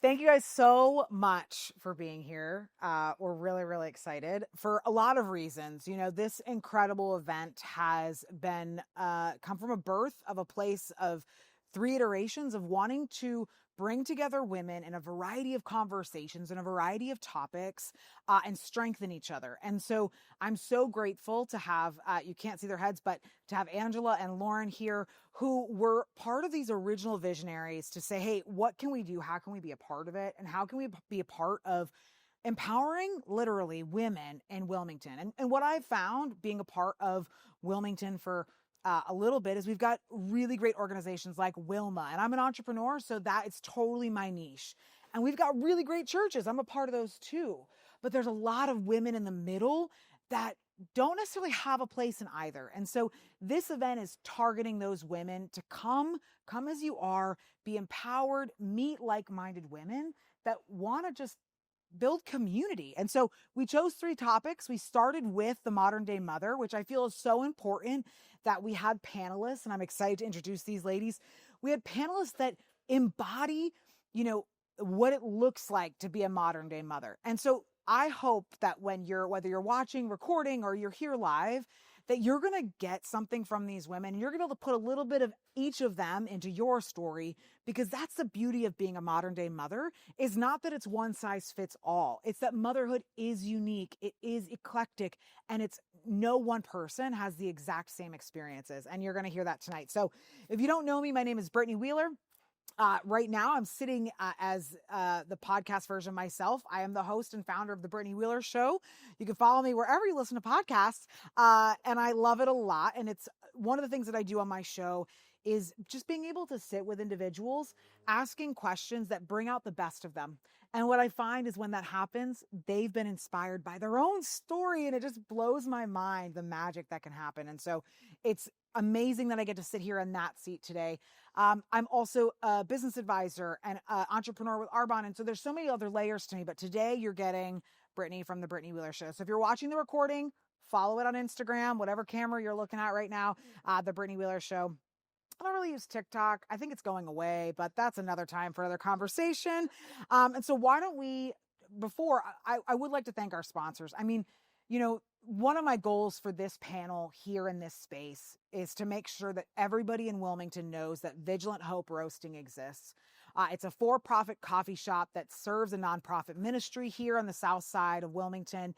Thank you guys so much for being here. We're really, really excited for a lot of reasons. You know, this incredible event has been come from a birth of a place of 3 iterations of wanting to bring together women in a variety of conversations and a variety of topics and strengthen each other. And so I'm so grateful to have, you can't see their heads, but to have Angela and Lauren here who were part of these original visionaries to say, hey, what can we do? How can we be a part of it? And how can we be a part of empowering literally women in Wilmington? And what I've found being a part of Wilmington for a little bit is we've got really great organizations like Wilma, and I'm an entrepreneur, so that it's totally my niche. And we've got really great churches. I'm a part of those too. But there's a lot of women in the middle that don't necessarily have a place in either. And so this event is targeting those women to come as you are, be empowered, meet like-minded women that want to just build community. And so we chose 3 topics. We started with the modern day mother, which I feel is so important that we had panelists, and I'm excited to introduce these ladies. We had panelists that embody, you know, what it looks like to be a modern day mother. And so I hope that when whether you're watching, recording, or you're here live, that you're going to get something from these women. You're going to be able to put a little bit of each of them into your story, because that's the beauty of being a modern day mother, is not that it's one size fits all. It's that motherhood is unique. It is eclectic, and it's no one person has the exact same experiences. And you're going to hear that tonight. So if you don't know me, my name is Brittany Wheeler. Right now, I'm sitting as the podcast version myself. I am the host and founder of the Brittany Wheeler Show. You can follow me wherever you listen to podcasts, and I love it a lot. And it's one of the things that I do on my show is just being able to sit with individuals, asking questions that bring out the best of them. And what I find is when that happens, they've been inspired by their own story, and it just blows my mind, the magic that can happen. And so it's amazing that I get to sit here in that seat today. I'm also a business advisor and entrepreneur with Arbonne. And so there's so many other layers to me, but today you're getting Brittany from the Brittany Wheeler Show. So if you're watching the recording, follow it on Instagram, whatever camera you're looking at right now, the Brittany Wheeler Show. I don't really use TikTok. I think it's going away, but that's another time for another conversation. And so why don't we, I would like to thank our sponsors. I mean, you know, one of my goals for this panel here in this space is to make sure that everybody in Wilmington knows that Vigilant Hope Roasting exists. It's a for-profit coffee shop that serves a nonprofit ministry here on the south side of Wilmington.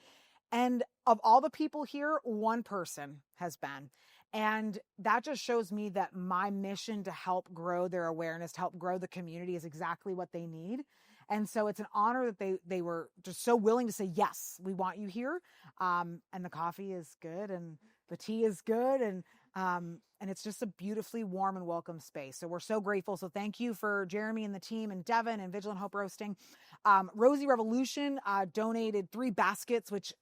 And of all the people here, one person has been. And that just shows me that my mission to help grow their awareness, to help grow the community, is exactly what they need. And so it's an honor that they were just so willing to say, yes, we want you here. And the coffee is good and the tea is good. And it's just a beautifully warm and welcome space. So we're so grateful. So thank you for Jeremy and the team and Devin and Vigilant Hope Roasting. Rosie Revolution donated 3 baskets, which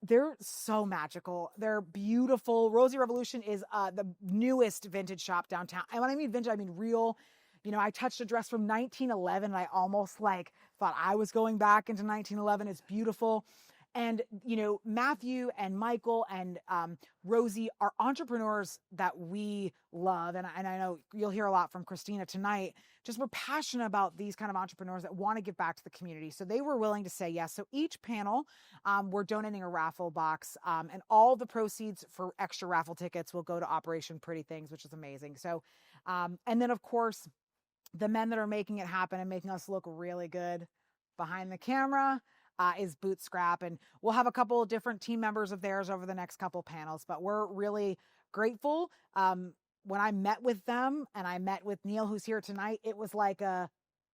they're so magical. They're beautiful. Rosie Revolution is the newest vintage shop downtown. And when I mean vintage, I mean real. You know, I touched a dress from 1911 and I almost thought I was going back into 1911. It's beautiful. And, you know, Matthew and Michael and Rosie are entrepreneurs that we love. And I know you'll hear a lot from Christina tonight. Just we're passionate about these kind of entrepreneurs that want to give back to the community. So they were willing to say yes. So each panel, we're donating a raffle box, and all the proceeds for extra raffle tickets will go to Operation Pretty Things, which is amazing. So, and then of course, the men that are making it happen and making us look really good behind the camera is Boot Scrap. And we'll have a couple of different team members of theirs over the next couple panels, but we're really grateful. When I met with them and I met with Neil, who's here tonight, it was like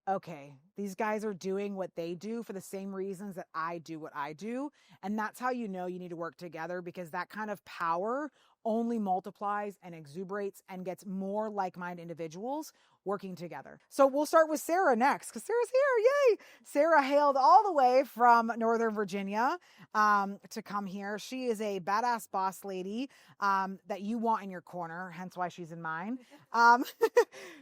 okay, these guys are doing what they do for the same reasons that I do what I do. And that's how you know you need to work together, because that kind of power only multiplies and exuberates and gets more like-minded individuals working together. So we'll start with Sarah next, because Sarah's here. Yay! Sarah hailed all the way from Northern Virginia to come here. She is a badass boss lady that you want in your corner, hence why she's in mine.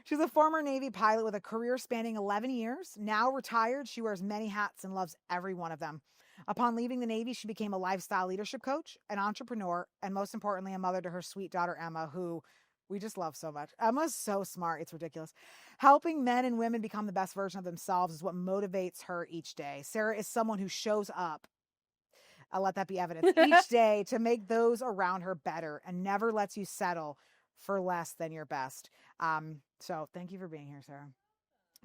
She's a former Navy pilot with a career spanning 11 years. Now retired, she wears many hats and loves every one of them. Upon leaving the Navy, she became a lifestyle leadership coach, an entrepreneur, and most importantly, a mother to her sweet daughter, Emma, who We just love so much. Emma's so smart. It's ridiculous. Helping men and women become the best version of themselves is what motivates her each day. Sarah is someone who shows up. I'll let that be evidence each day to make those around her better and never lets you settle for less than your best. So thank you for being here, Sarah.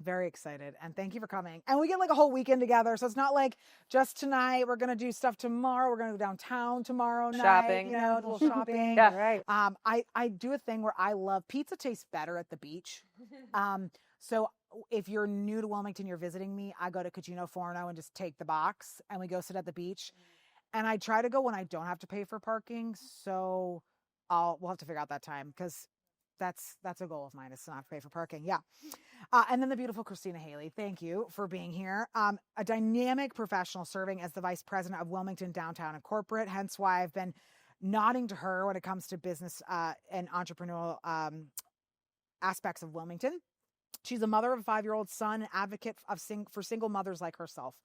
Very excited. And thank you for coming. And we get like a whole weekend together. So it's not like just tonight. We're going to do stuff tomorrow. We're going to go downtown tomorrow night. Shopping. You know, a little shopping. Yeah. Right. I do a thing where I love pizza tastes better at the beach. So if you're new to Wilmington, you're visiting me, I go to Cucino Forno and just take the box and we go sit at the beach. And I try to go when I don't have to pay for parking. So we'll have to figure out that time because that's a goal of mine is to not pay for parking. Yeah. And then the beautiful Christina Haley. Thank you for being here. A dynamic professional serving as the vice president of Wilmington Downtown and Corporate. Hence why I've been nodding to her when it comes to business and entrepreneurial aspects of Wilmington. She's a mother of a 5-year-old son, an advocate for single mothers like herself.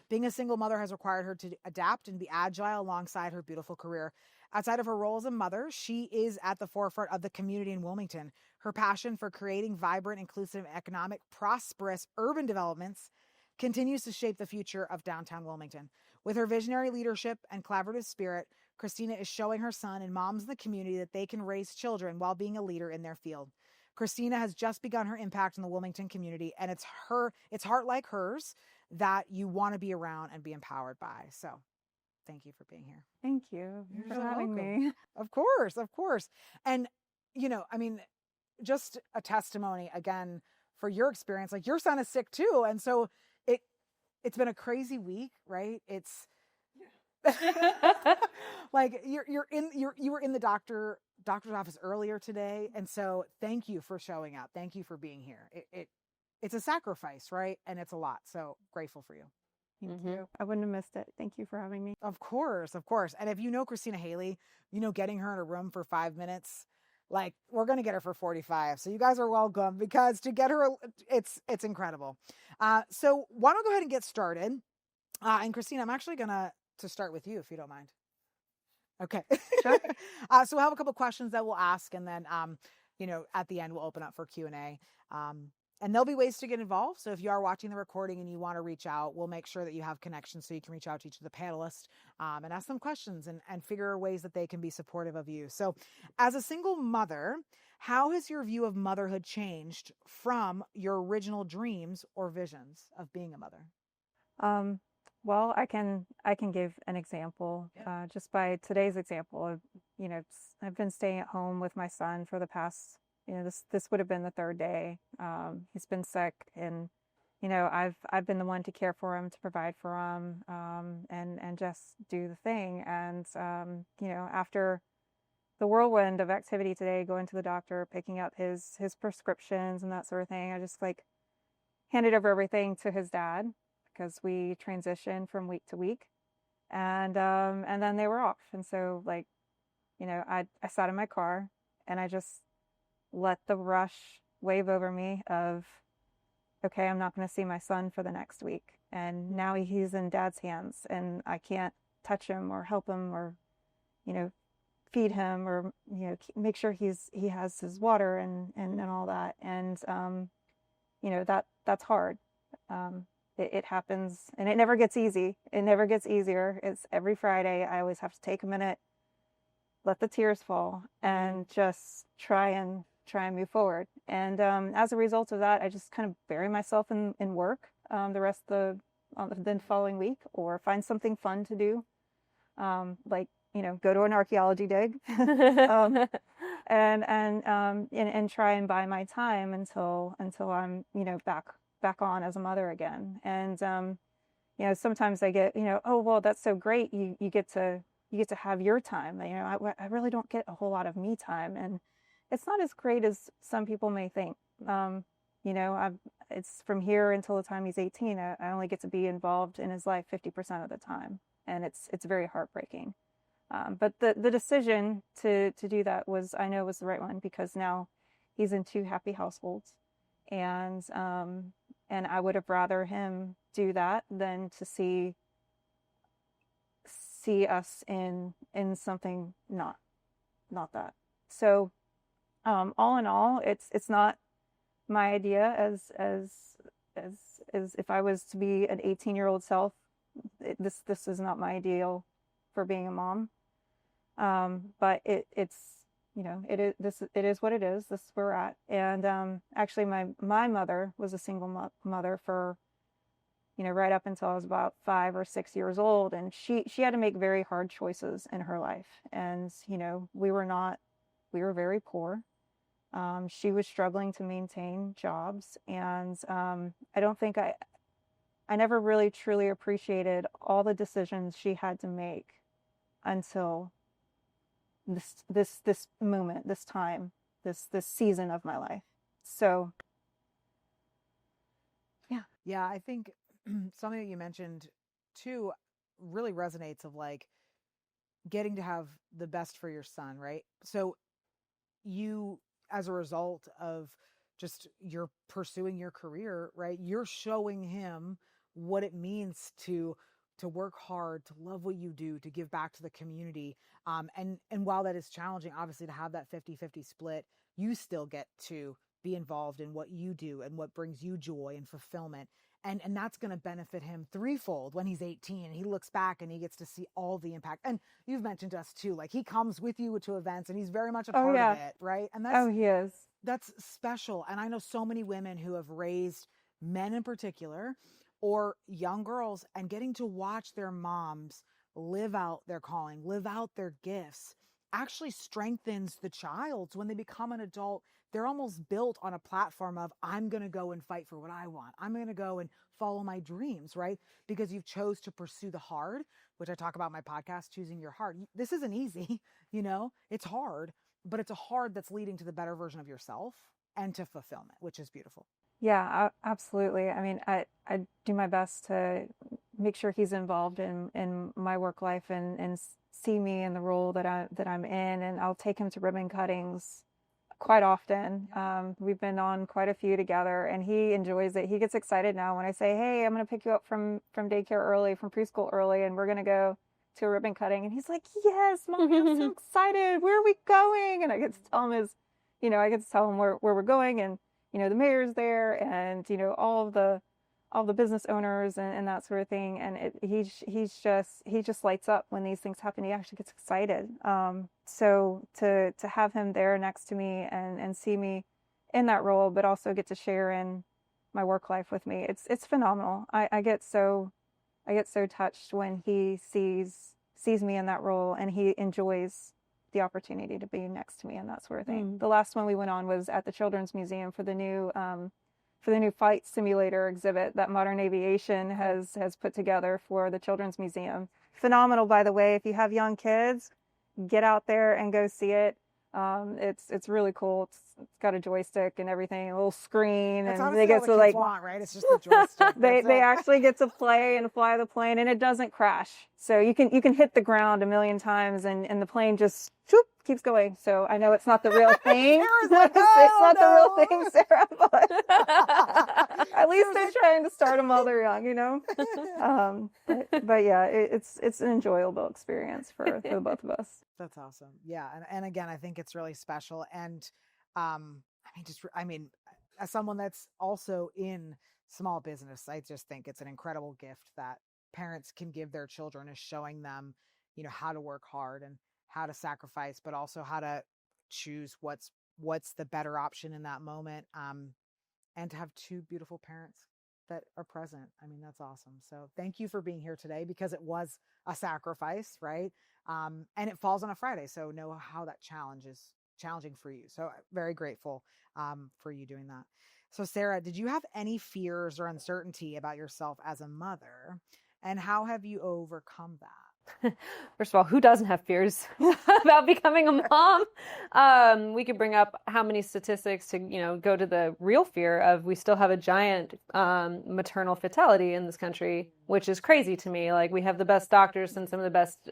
Being a single mother has required her to adapt and be agile alongside her beautiful career. Outside of her role as a mother, she is at the forefront of the community in Wilmington. Her passion for creating vibrant, inclusive, economic, prosperous urban developments continues to shape the future of downtown Wilmington. With her visionary leadership and collaborative spirit, Christina is showing her son and moms in the community that they can raise children while being a leader in their field. Christina has just begun her impact in the Wilmington community, and it's heart like hers that you want to be around and be empowered by. So thank you for being here. Thank you for so having welcome. me. Of course. And, you know, I mean, just a testimony again for your experience. Like your son is sick too. And so it's been a crazy week, right? It's like you were in the doctor's office earlier today. And so thank you for showing up. Thank you for being here. It's a sacrifice, right? And it's a lot. So grateful for you. Thank you. I wouldn't have missed it. Thank you for having me. Of course. And if you know Christina Haley, you know, getting her in a room for 5 minutes, like we're going to get her for 45. So you guys are welcome because to get her, it's incredible. So why don't we go ahead and get started? And Christina, I'm actually going to start with you if you don't mind. Okay. Sure. So we'll have a couple questions that we'll ask and then, you know, at the end we'll open up for Q&A. And there'll be ways to get involved. So if you are watching the recording and you want to reach out, we'll make sure that you have connections so you can reach out to each of the panelists and ask them questions and figure ways that they can be supportive of you. So as a single mother, how has your view of motherhood changed from your original dreams or visions of being a mother? Well, I can give an example just by today's example of, you know, I've been staying at home with my son for the past, you know, this would have been the third day. He's been sick and, you know, I've been the one to care for him, to provide for him, and just do the thing. And, you know, after the whirlwind of activity today, going to the doctor, picking up his prescriptions and that sort of thing, I just like handed over everything to his dad because we transitioned from week to week. And then they were off. And so like, you know, I sat in my car and I just let the rush wave over me of, okay, I'm not going to see my son for the next week. And now he's in dad's hands and I can't touch him or help him or, you know, feed him or, you know, make sure he has his water and all that. And, you know, that's hard. It happens and it never gets easy. It never gets easier. It's every Friday. I always have to take a minute, let the tears fall and just try and move forward. And as a result of that, I just kind of bury myself in work the rest of the following week or find something fun to do. Like, you know, go to an archaeology dig and try and buy my time until I'm, you know, back on as a mother again. And, you know, sometimes I get, you know, oh, well, that's so great. You get to have your time. You know, I really don't get a whole lot of me time. And it's not as great as some people may think. You know, it's from here until the time he's 18. I only get to be involved in his life 50% of the time. And it's very heartbreaking. But the decision to do that was the right one because now he's in 2 happy households. And I would have rather him do that than to see us in something not that. So All in all, it's not my idea as if I was to be an 18-year-old self. This is not my ideal for being a mom. But it's, it is what it is. This is where we're at. And actually, my mother was a single mother for, right up until I was about 5 or 6 years old, and she had to make very hard choices in her life. And we were very poor. She was struggling to maintain jobs, and I don't think I never really truly appreciated all the decisions she had to make until this moment, this time, this season of my life. So Yeah, I think something that you mentioned too really resonates of like getting to have the best for your son, right? So you, as a result of just you're pursuing your career, right? You're showing him what it means to work hard, to love what you do, to give back to the community. And while that is challenging, obviously, to have that 50-50 split, you still get to be involved in what you do and what brings you joy and fulfillment. And that's going to benefit him threefold when he's 18 and he looks back and he gets to see all the impact. And you've mentioned to us too, like he comes with you to events and he's very much a part of it, right? And he is. That's special. And I know so many women who have raised men in particular or young girls, and getting to watch their moms live out their calling, live out their gifts, actually strengthens the child. So when they become an adult, they're almost built on a platform of, I'm going to go and fight for what I want. I'm going to go and follow my dreams, right? Because you've chose to pursue the hard, which I talk about in my podcast, Choosing Your Heart. This isn't easy, it's hard, but it's a hard that's leading to the better version of yourself and to fulfillment, which is beautiful. Yeah, absolutely. I mean, I do my best to make sure he's involved in my work life and see me in the role that I'm in, and I'll take him to ribbon cuttings quite often. We've been on quite a few together, and he enjoys it. He gets excited now when I say, "Hey, I'm going to pick you up from daycare early, from preschool early, and we're going to go to a ribbon cutting." And he's like, "Yes, Mom, I'm so excited. Where are we going?" And I get to tell him where we're going, and the mayor's there, and all the business owners and that sort of thing. And he just lights up when these things happen. He actually gets excited. So to have him there next to me and see me in that role, but also get to share in my work life with me, it's phenomenal. I get so touched when he sees me in that role, and he enjoys the opportunity to be next to me and that sort of thing. The last one we went on was at the Children's Museum for the new flight simulator exhibit that Modern Aviation has put together for the Children's Museum. Phenomenal, by the way. If you have young kids, get out there and go see it. It's really cool. It's got a joystick and everything, a little screen, that's and they get to like want, right? It's just the joystick. they actually get to play and fly the plane, and it doesn't crash. So you can hit the ground a million times, and the plane just keeps going. So I know it's not the real thing. Like, it's not the real thing, Sarah, but at least they're trying to start them while they're young, but yeah, it's an enjoyable experience for the both of us. That's awesome. Yeah. And again, I think it's really special. And as someone that's also in small business, I just think it's an incredible gift that parents can give their children, is showing them, how to work hard and how to sacrifice, but also how to choose what's the better option in that moment. And to have two beautiful parents that are present. I mean, that's awesome. So thank you for being here today, because it was a sacrifice, right? And it falls on a Friday. So know how that challenge is challenging for you. So very grateful for you doing that. So Sarah, did you have any fears or uncertainty about yourself as a mother, and how have you overcome that? First of all, who doesn't have fears about becoming a mom? We could bring up how many statistics to, go to the real fear of, we still have a giant maternal fatality in this country, which is crazy to me. Like, we have the best doctors and some of the best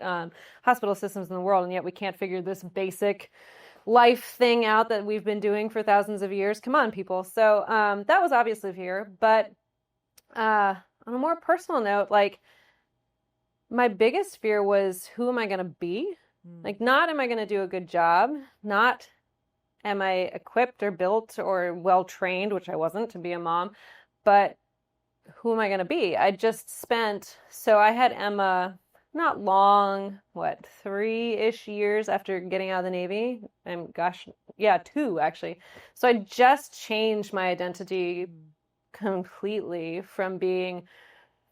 hospital systems in the world, and yet we can't figure this basic life thing out that we've been doing for thousands of years. Come on, people. So that was obviously fear. But on a more personal note, like, my biggest fear was, who am I going to be? Like, not am I going to do a good job? Not am I equipped or built or well trained, which I wasn't to be a mom, but who am I going to be? So I had Emma not long, 3-ish years after getting out of the Navy. And gosh, yeah, 2 actually. So I just changed my identity completely from being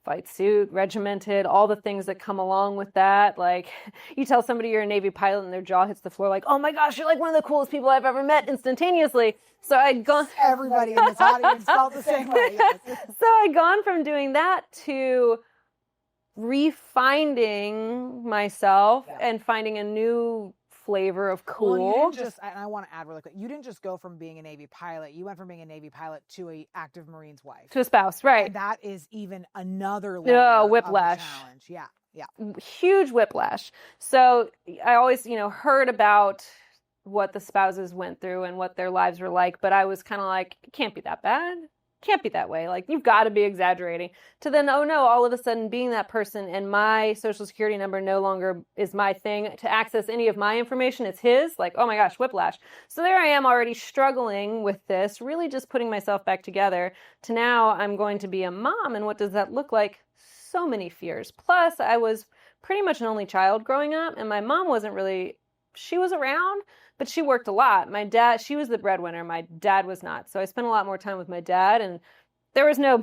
fight suit, regimented, all the things that come along with that. Like, you tell somebody you're a Navy pilot and their jaw hits the floor like, oh my gosh, you're like one of the coolest people I've ever met instantaneously. So I'd gone... Everybody in this audience felt the same way. Yes. So I'd gone from doing that to refinding myself and finding a new flavor of cool. Well, and I want to add really quick, you didn't just go from being a Navy pilot, you went from being a Navy pilot to a active Marine's wife. To a spouse, right. And that is even another level whiplash. Of the challenge. Yeah. Huge whiplash. So I always, heard about what the spouses went through and what their lives were like, but I was kind of like, it can't be that bad. Can't be that way. Like, you've got to be exaggerating. To then, oh no, all of a sudden being that person and my social security number no longer is my thing to access any of my information. It's his. Like, oh my gosh, whiplash. So there I am already struggling with this, really just putting myself back together to now I'm going to be a mom. And what does that look like? So many fears. Plus, I was pretty much an only child growing up, and my mom wasn't really, she was around, but she worked a lot. My dad, she was the breadwinner. My dad was not. So I spent a lot more time with my dad, and there was no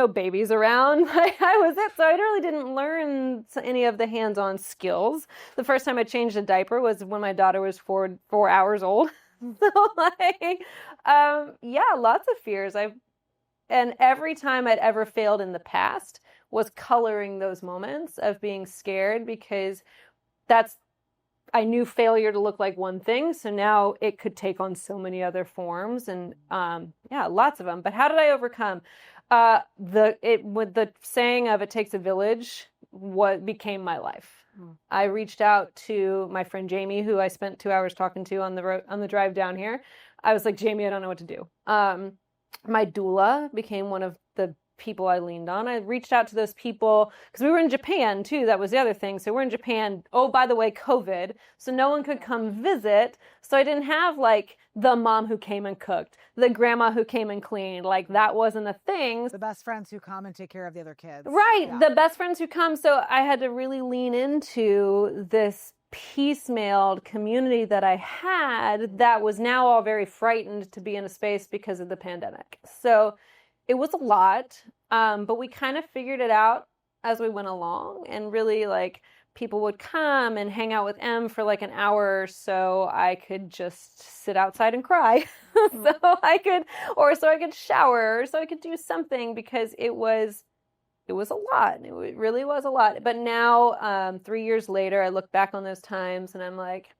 babies around. I was it. So I really didn't learn any of the hands-on skills. The first time I changed a diaper was when my daughter was 4 hours old. So lots of fears. And every time I'd ever failed in the past was coloring those moments of being scared, because I knew failure to look like one thing, so now it could take on so many other forms, and lots of them. But how did I overcome? With the saying of "it takes a village," what became my life. I reached out to my friend Jamie, who I spent 2 hours talking to on the drive down here. I was like, Jamie, I don't know what to do. My doula became one of the people I leaned on. I reached out to those people because we were in Japan too. That was the other thing. So we're in Japan. Oh, by the way, COVID. So no one could come visit. So I didn't have like the mom who came and cooked, the grandma who came and cleaned. Like, that wasn't a thing. The best friends who come and take care of the other kids. Right. Yeah. The best friends who come. So I had to really lean into this piecemealed community that I had that was now all very frightened to be in a space because of the pandemic. So it was a lot, but we kind of figured it out as we went along, and really, like, people would come and hang out with Em for like an hour or so. I could just sit outside and cry. so I could shower, or so I could do something, because it was a lot. It really was a lot. But now, 3 years later, I look back on those times and I'm like,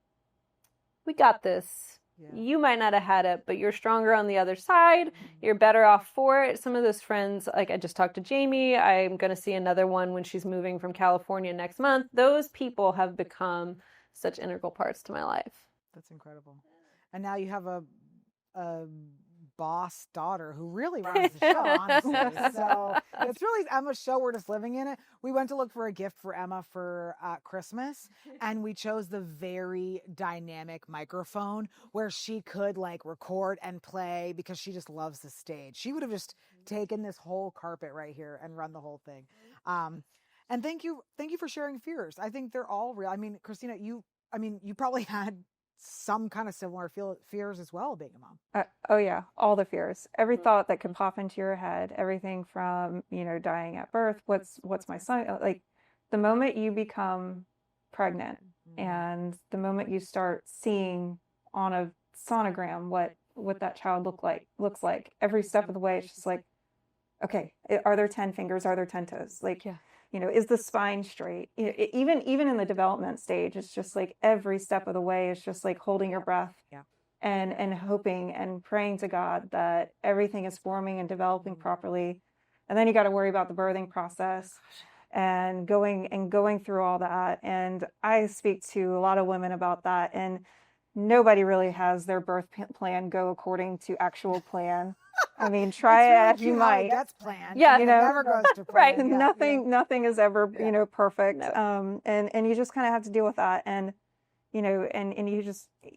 we got this. Yeah. You might not have had it, but you're stronger on the other side. Mm-hmm. You're better off for it. Some of those friends, like, I just talked to Jamie. I'm going to see another one when she's moving from California next month. Those people have become such integral parts to my life. That's incredible. And now you have a boss daughter who really runs the show, honestly. So it's really Emma's show. We're just living in it. We went to look for a gift for Emma for Christmas, and we chose the very dynamic microphone where she could like record and play, because she just loves the stage. She would have just taken this whole carpet right here and run the whole thing. And thank you for sharing fears. I think they're all real. I mean, Christina, you probably had some kind of similar fears as well being a mom. Oh yeah, all the fears, every thought that could pop into your head, everything from, dying at birth, what's my son, like, the moment you become pregnant and the moment you start seeing on a sonogram what that child looks like every step of the way, it's just like, okay, are there 10 fingers, are there 10 toes, like, yeah. Is the spine straight? Even in the development stage, it's just like every step of the way is just like holding your breath, yeah, and hoping and praying to God that everything is forming and developing properly. And then you got to worry about the birthing process and going through all that. And I speak to a lot of women about that, and nobody really has their birth plan go according to actual plan. I mean, try it as you might. That's planned. Yeah, it never goes to plan. Right. Yeah. Nothing is ever, perfect. No. And you just kind of have to deal with that. And, and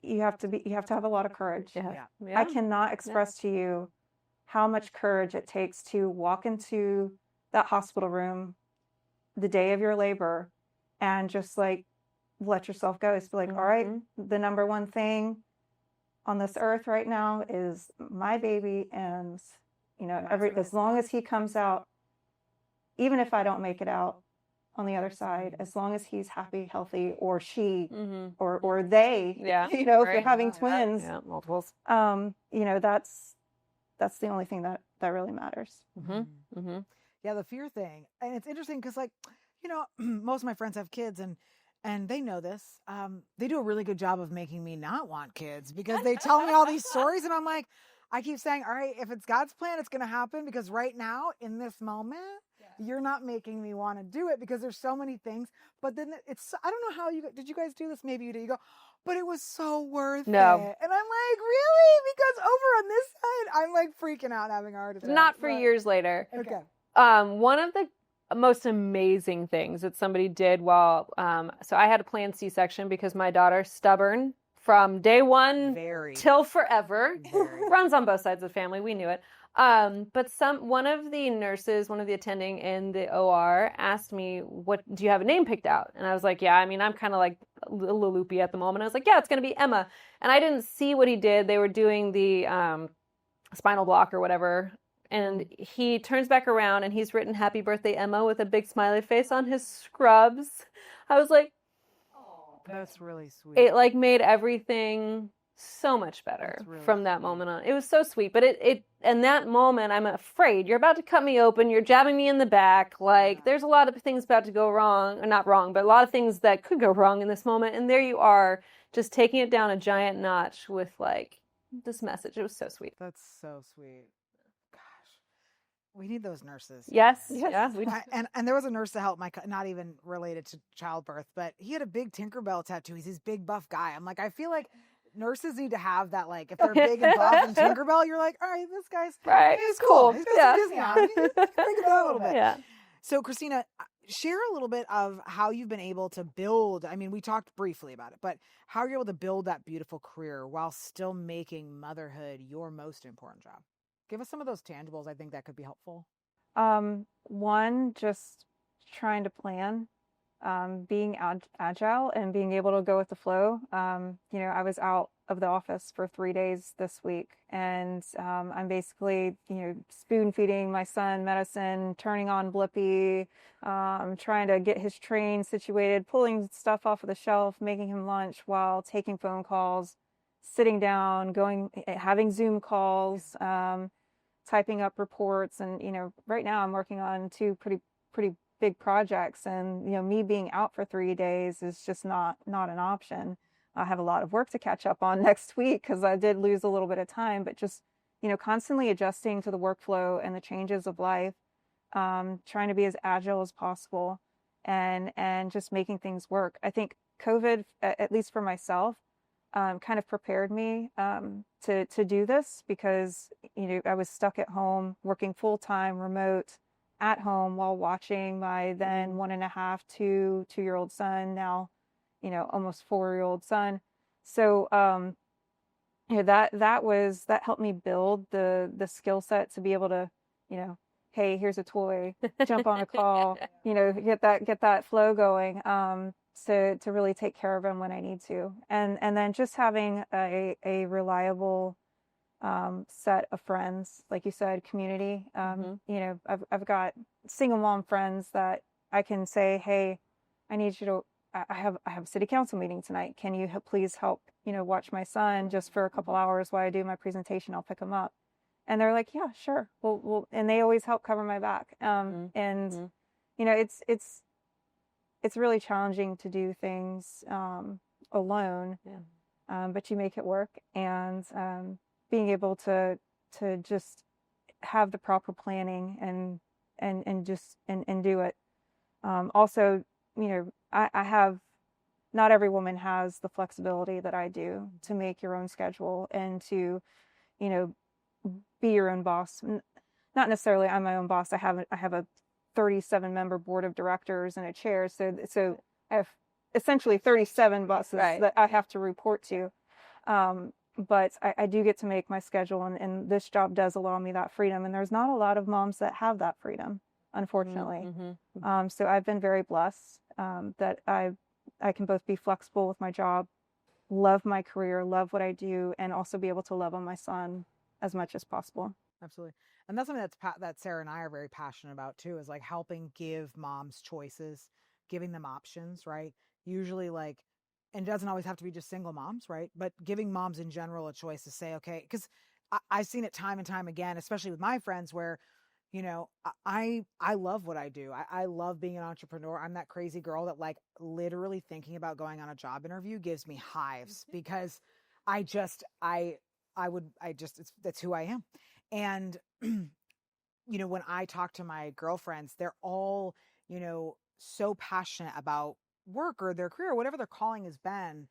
you have to have a lot of courage. Yeah. I cannot express to you how much courage it takes to walk into that hospital room the day of your labor and just like let yourself go. It's like, all right, the number one thing on this earth right now is my baby, and as long as he comes out, even if I don't make it out on the other side, as long as he's happy, healthy, or she, or they, if you're having twins, multiples, that's the only thing that really matters. Yeah, the fear thing. And it's interesting because, like, most of my friends have kids, and they know this. They do a really good job of making me not want kids because they tell me all these stories, and I'm like, I keep saying, all right, if it's God's plan, it's going to happen, because right now in this moment, you're not making me want to do it because there's so many things. But then I don't know how did you guys do this? Maybe you did. You go, but it was so worth it. And I'm like, really? Because over on this side, I'm like freaking out, having a heart attack. Not for years later. Okay. One of the most amazing things that somebody did while, so I had a planned C-section because my daughter's stubborn from day one till forever. Runs on both sides of the family. We knew it. But one of the attending in the OR asked me, do you have a name picked out? And I was like, yeah, I mean, I'm kind of like a little loopy at the moment. I was like, yeah, it's going to be Emma. And I didn't see what he did. They were doing the spinal block or whatever. And he turns back around and he's written "Happy Birthday, Emma" with a big smiley face on his scrubs. I was like, oh, that's really sweet. It like made everything so much better from that moment on. It was so sweet. But it in that moment, I'm afraid you're about to cut me open. You're jabbing me in the back. Like there's a lot of things about to go wrong, or not wrong, but a lot of things that could go wrong in this moment. And there you are, just taking it down a giant notch with like this message. It was so sweet. That's so sweet. We need those nurses. Yes. Yeah. And there was a nurse to help not even related to childbirth, but he had a big Tinkerbell tattoo. He's this big buff guy. I'm like, I feel like nurses need to have that. Like, if they're big and buff and Tinkerbell, you're like, all right, this guy's he's cool. He's got some Disney on. Think about it a little bit. Yeah. So, Christina, share a little bit of how you've been able to build. I mean, we talked briefly about it, but how you're able to build that beautiful career while still making motherhood your most important job. Give us some of those tangibles. I think that could be helpful. One, just trying to plan, being agile and being able to go with the flow. I was out of the office for 3 days this week, and I'm basically, spoon feeding my son medicine, turning on Blippi, trying to get his train situated, pulling stuff off of the shelf, making him lunch while taking phone calls, sitting down, having Zoom calls, typing up reports. And, right now I'm working on 2 pretty big projects, and, me being out for 3 days is just not an option. I have a lot of work to catch up on next week because I did lose a little bit of time, but just, constantly adjusting to the workflow and the changes of life, trying to be as agile as possible and just making things work. I think COVID, at least for myself, kind of prepared me to do this because, I was stuck at home working full-time remote at home while watching my then 1.5, 2-year-old son, now, almost 4-year-old son. So, that helped me build the skill set to be able to, hey, here's a toy, jump on a call, get that flow going. To really take care of him when I need to. And then just having a reliable set of friends, like you said, community. I've got single mom friends that I can say, hey, I need you to, I have a city council meeting tonight. Can you please help, watch my son just for a couple hours while I do my presentation? I'll pick him up. And they're like, yeah, sure. Well, and they always help cover my back. It's really challenging to do things alone, but you make it work. And being able to just have the proper planning and do it. Also, I have, not every woman has the flexibility that I do to make your own schedule and to, be your own boss. Not necessarily I'm my own boss. I have a 37-member board of directors and a chair. So I have essentially 37 buses Right. that I have to report to. But I do get to make my schedule, and this job does allow me that freedom. And there's not a lot of moms that have that freedom, unfortunately. Mm-hmm. So I've been very blessed that I can both be flexible with my job, love my career, love what I do, and also be able to love on my son as much as possible. Absolutely. And that's something that Sarah and I are very passionate about too, is like helping give moms choices, giving them options, right? Usually like, and it doesn't always have to be just single moms, right? But giving moms in general a choice to say, okay, because I've seen it time and time again, especially with my friends where, you know, I love what I do. I love being an entrepreneur. I'm that crazy girl that like literally thinking about going on a job interview gives me hives because that's who I am. And, you know, when I talk to my girlfriends, they're all, you know, so passionate about work or their career, whatever their calling has been.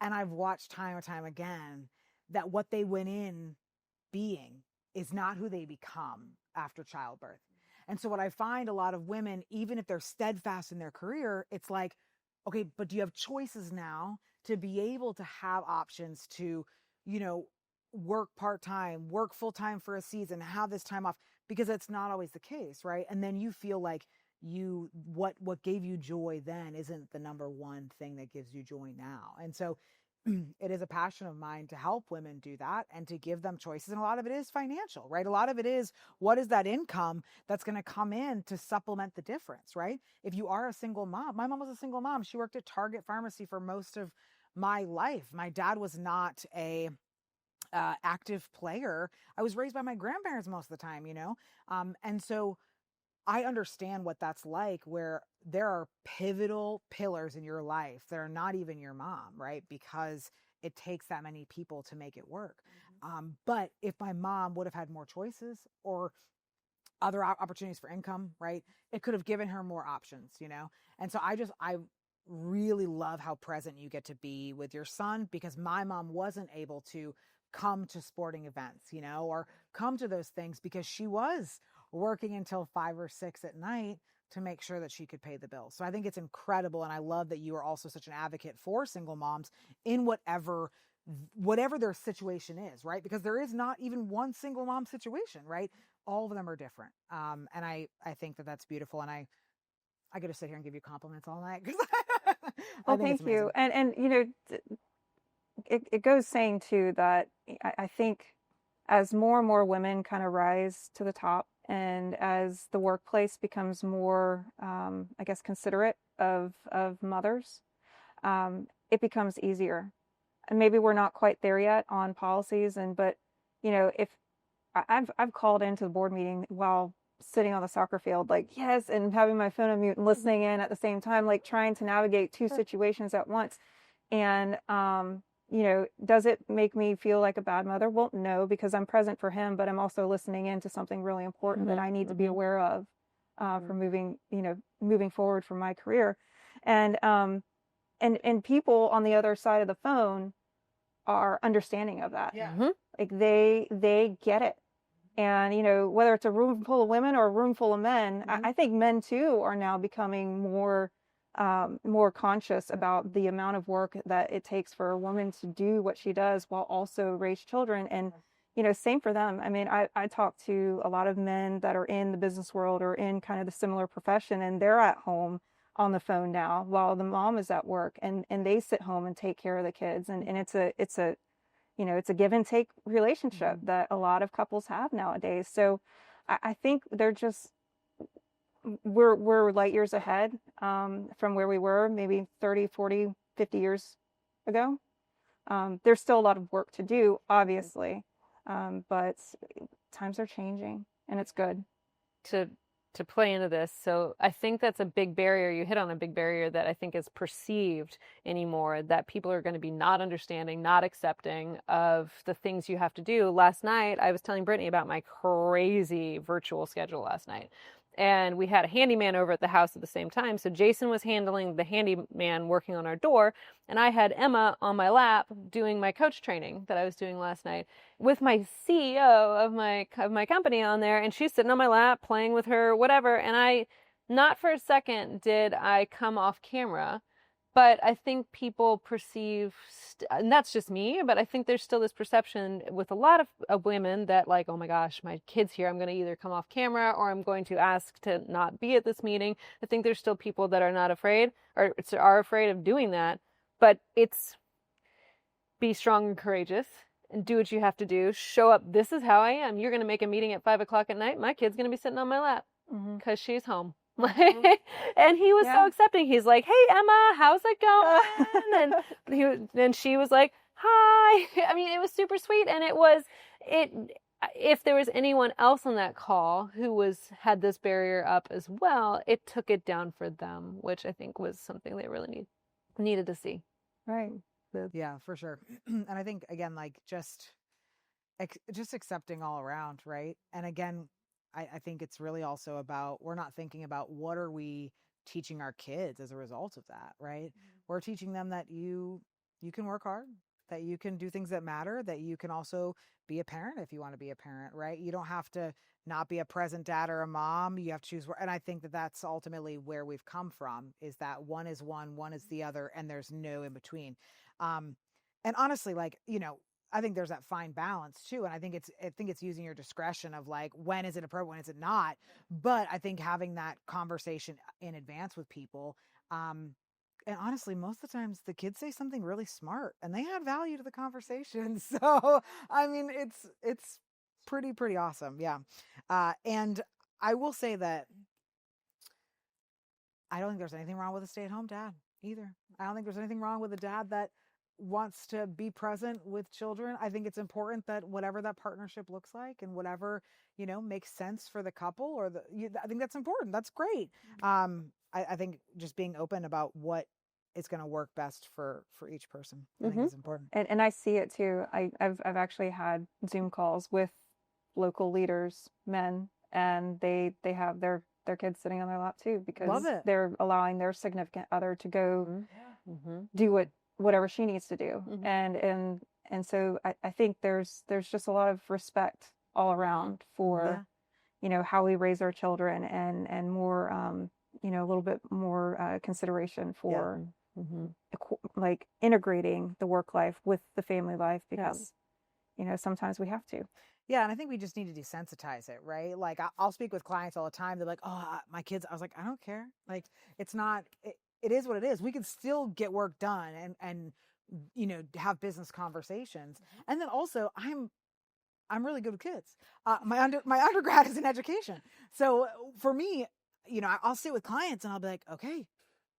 And I've watched time and time again that what they went in being is not who they become after childbirth. And so what I find a lot of women, even if they're steadfast in their career, it's like, okay, but do you have choices now to be able to have options to, you know, work part-time, work full-time for a season, have this time off, because it's not always the case, right? And then you feel like what gave you joy then isn't the number one thing that gives you joy now. And so it is a passion of mine to help women do that and to give them choices. And a lot of it is financial, right? A lot of it is, what is that income that's going to come in to supplement the difference, right? If you are a single mom, my mom was a single mom. She worked at Target Pharmacy for most of my life. My dad was not a active player. I was raised by my grandparents most of the time, you know? And so I understand what that's like, where there are pivotal pillars in your life that are not even your mom, right? Because it takes that many people to make it work. But if my mom would have had more choices or other opportunities for income, right, it could have given her more options, you know? And so I really love how present you get to be with your son, because my mom wasn't able to come to sporting events, you know, or come to those things because she was working until 5 or 6 at night to make sure that she could pay the bills. So I think it's incredible. And I love that you are also such an advocate for single moms in whatever their situation is, right? Because there is not even one single mom situation, right? All of them are different. And I think that that's beautiful. And I get to sit here and give you compliments all night because Well, thank you. And you know, it goes saying too that I think as more and more women kind of rise to the top, and as the workplace becomes more, I guess, considerate of mothers, it becomes easier. And maybe we're not quite there yet on policies, but you know, if I've called into the board meeting while sitting on the soccer field, like, yes, and having my phone on mute and listening in at the same time, like trying to navigate two situations at once. And you know, does it make me feel like a bad mother? Well, no, because I'm present for him, but I'm also listening into something really important that I need to be aware of for moving forward for my career. And people on the other side of the phone are understanding of that. Yeah. Like they get it. And, you know, whether it's a room full of women or a room full of men, I think men too are now becoming more conscious about the amount of work that it takes for a woman to do what she does while also raise children. And, you know, same for them. I mean, I talk to a lot of men that are in the business world or in kind of the similar profession, and they're at home on the phone now while the mom is at work, and they sit home and take care of the kids. And it's a you know, it's a give and take relationship that a lot of couples have nowadays. So I think we're light years ahead from where we were maybe 30, 40, 50 years ago. There's still a lot of work to do, obviously, but times are changing, and it's good. To play into this. So I think that's a big barrier. You hit on a big barrier that I think is perceived anymore, that people are going to be not understanding, not accepting of the things you have to do. Last night, I was telling Brittany about my crazy virtual schedule last night. And we had a handyman over at the house at the same time. So Jason was handling the handyman working on our door, and I had Emma on my lap doing my coach training that I was doing last night with my CEO of my company on there, and she's sitting on my lap playing with her whatever. And not for a second did I come off camera But I think people perceive, and that's just me, but I think there's still this perception with a lot of women that like, oh my gosh, my kid's here. I'm going to either come off camera or I'm going to ask to not be at this meeting. I think there's still people that are not afraid or are afraid of doing that. But it's be strong and courageous and do what you have to do. Show up. This is how I am. You're going to make a meeting at 5 o'clock at night. My kid's going to be sitting on my lap because she's home. And he was so accepting. He's like, "Hey Emma, how's it going?" and she was like, "Hi." I mean, it was super sweet, and if there was anyone else on that call who had this barrier up as well, it took it down for them, which I think was something they really needed to see. Right. Yeah, for sure. And I think again, like just accepting all around, right? And again, I think it's really also about, we're not thinking about what are we teaching our kids as a result of that, right? We're teaching them that you can work hard, that you can do things that matter, that you can also be a parent if you want to be a parent, right? You don't have to not be a present dad or a mom. You have to choose. And I think that that's ultimately where we've come from, is that one is one is the other, and there's no in between. And honestly, like, I think there's that fine balance too. And I think it's using your discretion of like, when is it appropriate, when is it not? But I think having that conversation in advance with people, and honestly, most of the times the kids say something really smart and they add value to the conversation. So, I mean, it's pretty awesome. Yeah. And I will say that I don't think there's anything wrong with a stay-at-home dad either. I don't think there's anything wrong with a dad that wants to be present with children. I think it's important that whatever that partnership looks like and whatever, makes sense for the couple I think that's important. That's great. I think just being open about what is going to work best for each person, I think is important. And I see it too. I've actually had Zoom calls with local leaders, men, and they have their kids sitting on their lap too, because they're allowing their significant other to go do whatever she needs to do. And so I think there's just a lot of respect all around for how we raise our children, and more a little bit more consideration for like integrating the work life with the family life, because sometimes we have to. Yeah, and I think we just need to desensitize it, right? Like I'll speak with clients all the time. They're like, "Oh, my kids." I was like, "I don't care. Like, it's not. It is what it is. We can still get work done and have business conversations." And then also, I'm really good with kids. My undergrad is in education, so for me, I'll sit with clients and I'll be like, "Okay,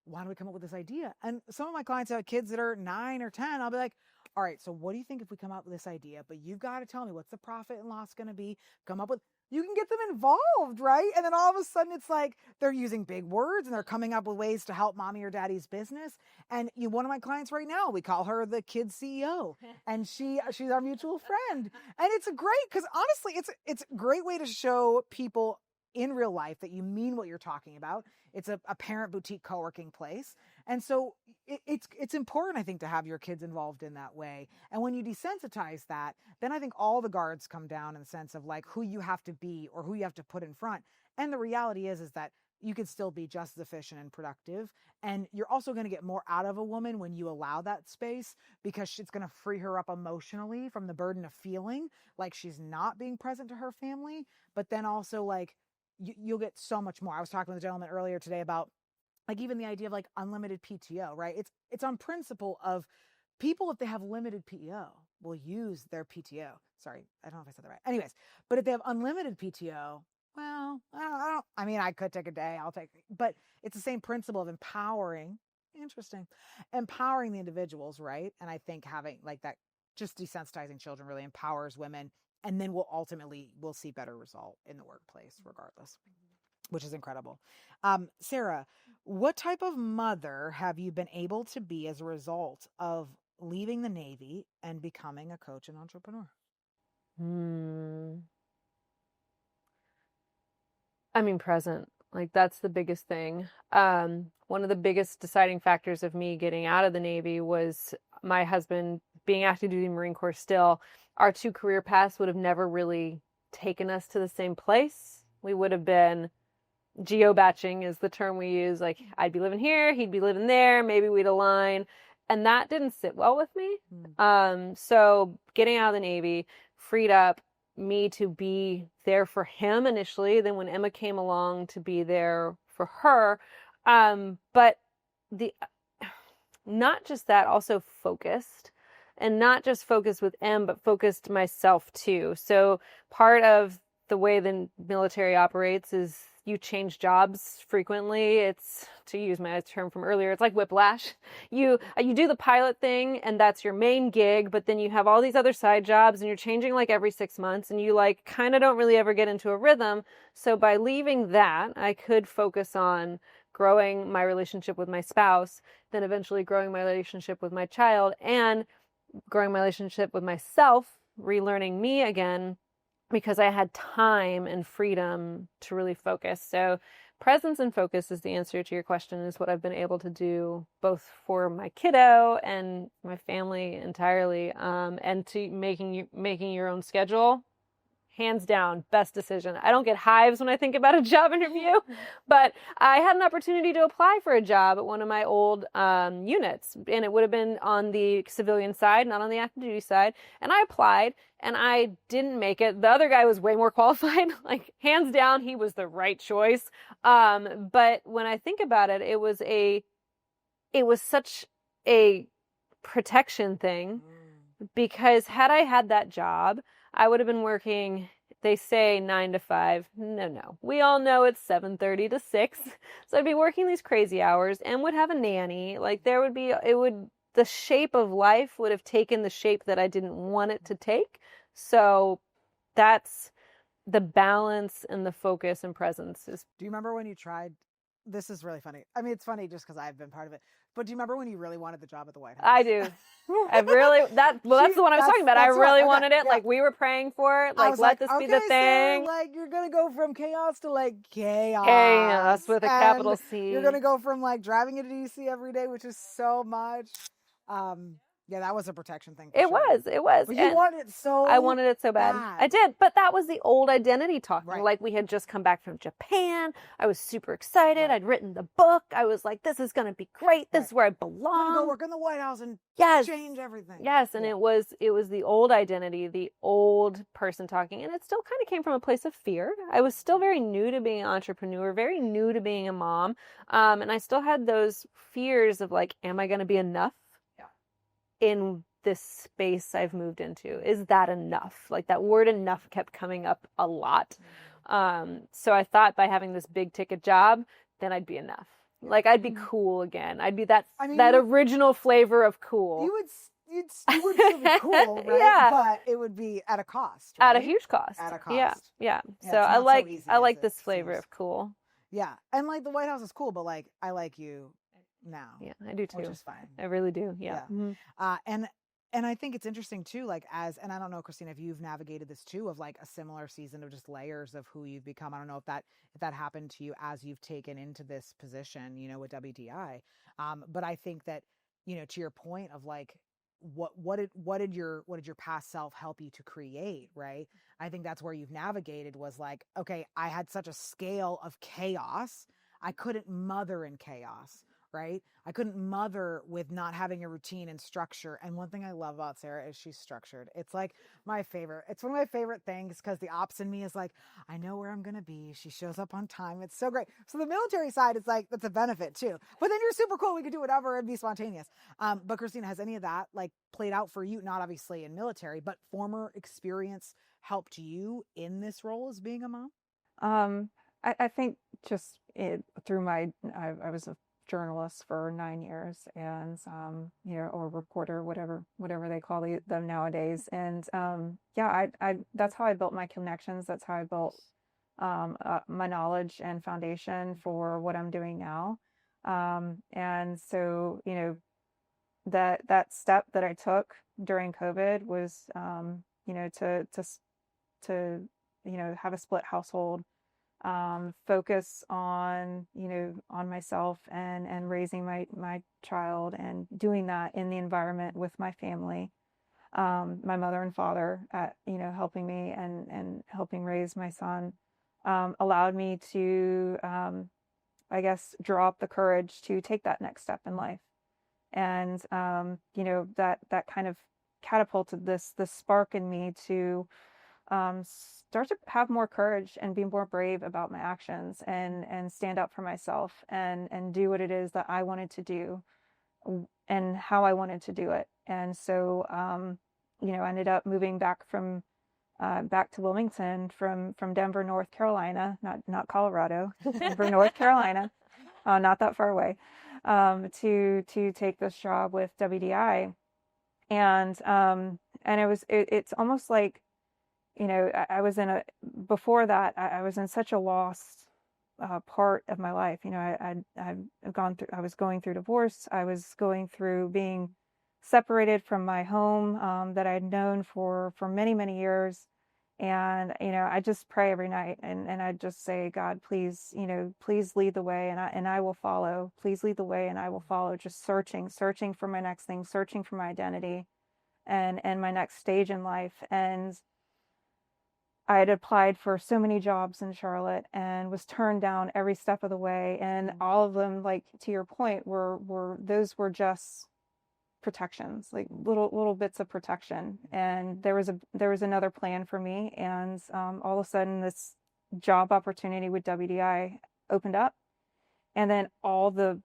why don't we come up with this idea?" And some of my clients have kids that are 9 or 10. I'll be like, "All right, so what do you think if we come up with this idea? But you've got to tell me what's the profit and loss going to be. Come up with." You can get them involved, right? And then all of a sudden it's like they're using big words and they're coming up with ways to help mommy or daddy's business. And one of my clients right now, we call her the kid CEO, and she's our mutual friend. And it's great because honestly, it's a great way to show people in real life that you mean what you're talking about. It's a parent boutique co-working place. And so it's important, I think, to have your kids involved in that way. And when you desensitize that, then I think all the guards come down in the sense of like who you have to be or who you have to put in front. And the reality is that you can still be just as efficient and productive. And you're also going to get more out of a woman when you allow that space, because it's going to free her up emotionally from the burden of feeling like she's not being present to her family. But then also like, you'll get so much more. I was talking with a gentleman earlier today about like even the idea of like unlimited PTO, right? It's on principle of people, if they have limited PTO, will use their PTO. Sorry, I don't know if I said that right. Anyways, but if they have unlimited PTO, well, I mean, I could take a day, but it's the same principle of empowering the individuals, right? And I think having like that, just desensitizing children really empowers women. And then we'll see better result in the workplace regardless, which is incredible. Sarah, what type of mother have you been able to be as a result of leaving the Navy and becoming a coach and entrepreneur? I mean, present. Like that's the biggest thing. One of the biggest deciding factors of me getting out of the Navy was my husband being active duty Marine Corps still. Our two career paths would have never really taken us to the same place. We would have been geobatching is the term we use. Like I'd be living here, he'd be living there, maybe we'd align. And that didn't sit well with me. So getting out of the Navy freed up me to be there for him initially. Then when Emma came along, to be there for her. But the not just that, also focused, and not just focused with M, but focused myself too. So part of the way the military operates is you change jobs frequently. It's, to use my term from earlier, it's like whiplash. You do the pilot thing and that's your main gig, but then you have all these other side jobs and you're changing like every 6 months and you like kind of don't really ever get into a rhythm. So by leaving that, I could focus on growing my relationship with my spouse, then eventually growing my relationship with my child, and growing my relationship with myself, relearning me again, because I had time and freedom to really focus. So presence and focus is the answer to your question, is what I've been able to do both for my kiddo and my family entirely. And to making your own schedule, hands down, best decision. I don't get hives when I think about a job interview, but I had an opportunity to apply for a job at one of my old units, and it would have been on the civilian side, not on the active duty side. And I applied and I didn't make it. The other guy was way more qualified, like hands down, he was the right choice. But when I think about it, it was such a protection thing, because had I had that job, I would have been working, they say 9 to 5. No. We all know it's 7:30 to 6. So I'd be working these crazy hours and would have a nanny. Like the shape of life would have taken the shape that I didn't want it to take. So that's the balance and the focus and presence. Do you remember when you tried? This is really funny. I mean, it's funny just because I've been part of it. But do you remember when you really wanted the job at the White House? I do. That's the one I was talking about. I really wanted it. Yeah. Like we were praying for it. Like, let this be the thing. So, like, you're gonna go from chaos to like chaos. Chaos with a capital C. You're gonna go from like driving into DC every day, which is so much. Yeah, that was a protection thing. It was. But you wanted it so I wanted it so bad. I did. But that was the old identity talking. Right. Like we had just come back from Japan. I was super excited. Right. I'd written the book. I was like, this is going to be great. This is where I belong. I'm going to go work in the White House and change everything. Yes. And it was the old identity, the old person talking. And it still kind of came from a place of fear. I was still very new to being an entrepreneur, very new to being a mom. And I still had those fears of like, am I going to be enough? In this space I've moved into? Is that enough? Like that word enough kept coming up a lot. So I thought by having this big ticket job, then I'd be enough. Like I'd be cool again. I'd be that original flavor of cool. You would still be cool, right? Yeah. But it would be at a cost, right? At a huge cost. At a cost. Yeah. So I like this flavor of cool. Yeah. And like the White House is cool, but like I like you now. Yeah, I do too. Which is fine. I really do. Yeah. Mm-hmm. And I think it's interesting too, like and I don't know, Christina, if you've navigated this too, of like a similar season of just layers of who you've become. I don't know if that happened to you as you've taken into this position, with WDI. But I think that, to your point of like, what did your past self help you to create, right? I think that's where you've navigated, was like, okay, I had such a scale of chaos. I couldn't mother in chaos. Right? I couldn't mother with not having a routine and structure. And one thing I love about Sarah is she's structured. It's like my favorite. It's one of my favorite things, because the ops in me is like, I know where I'm going to be. She shows up on time. It's so great. So the military side, it's like, that's a benefit too. But then you're super cool. We could do whatever and be spontaneous. But Christina, has any of that like played out for you? Not obviously in military, but former experience helped you in this role as being a mom? I think just through I was a journalist for 9 years, and or reporter, whatever they call them nowadays. And I that's how I built my connections. That's how I built my knowledge and foundation for what I'm doing now. And so that step that I took during COVID was to have a split household, focus on myself and raising my child, and doing that in the environment with my family, my mother and father helping me and helping raise my son, allowed me to, I guess, draw up the courage to take that next step in life. And, that kind of catapulted this spark in me to start to have more courage and be more brave about my actions, and stand up for myself, and do what it is that I wanted to do, and how I wanted to do it. And so, I ended up moving back to Wilmington from Denver, North Carolina, not Colorado, Denver, North Carolina, not that far away, to take this job with WDI. And it's almost like, I was before that, I was in such a lost part of my life. I was going through divorce. I was going through being separated from my home, that I'd known for many, many years. And, I just pray every night, and I just say, God, please, please lead the way, and I will follow. Please lead the way, and I will follow. Just searching for my next thing, searching for my identity, and my next stage in life. And I had applied for so many jobs in Charlotte and was turned down every step of the way. And all of them, like, to your point, were just protections, like little bits of protection. And there was another plan for me. And all of a sudden, this job opportunity with WDI opened up, and then all the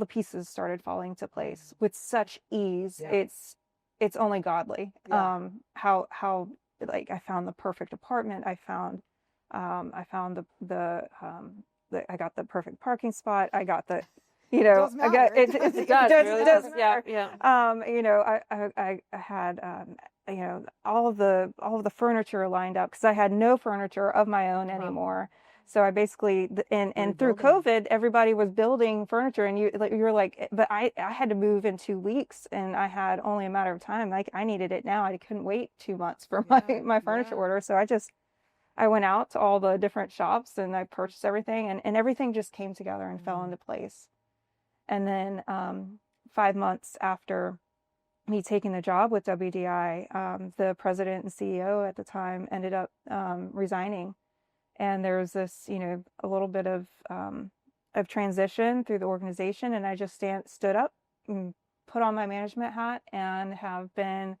pieces started falling into place with such ease. Yeah. It's only godly. Yeah. How like, I found the perfect apartment. I found I got the perfect parking spot. I got the, I got it. It does matter. Yeah. I had, all of the furniture lined up, because I had no furniture of my own anymore. So I basically, and through COVID, everybody was building furniture, and you're like, but I had to move in 2 weeks, and I had only a matter of time. Like, I needed it now. I couldn't wait 2 months for my furniture order. So I went out to all the different shops, and I purchased everything, and everything just came together and fell into place. And then 5 months after me taking the job with WDI, the president and CEO at the time ended up resigning. And there was this, a little bit of transition through the organization. And I just stood up and put on my management hat, and have been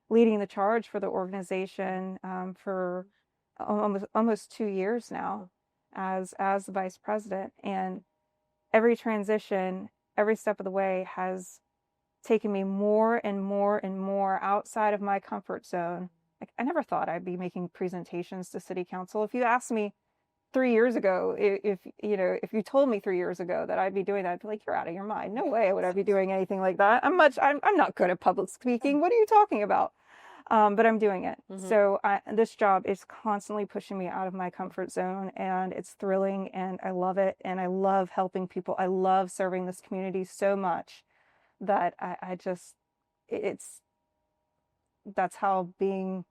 leading the charge for the organization for almost 2 years now as the vice president. And every transition, every step of the way, has taken me more and more and more outside of my comfort zone. Like, I never thought I'd be making presentations to city council. If you asked me 3 years ago, if you told me 3 years ago that I'd be doing that, I'd be like, you're out of your mind. No way would I be doing anything like that. I'm not good at public speaking. What are you talking about? But I'm doing it. Mm-hmm. So this job is constantly pushing me out of my comfort zone, and it's thrilling, and I love it. And I love helping people. I love serving this community so much that that's how being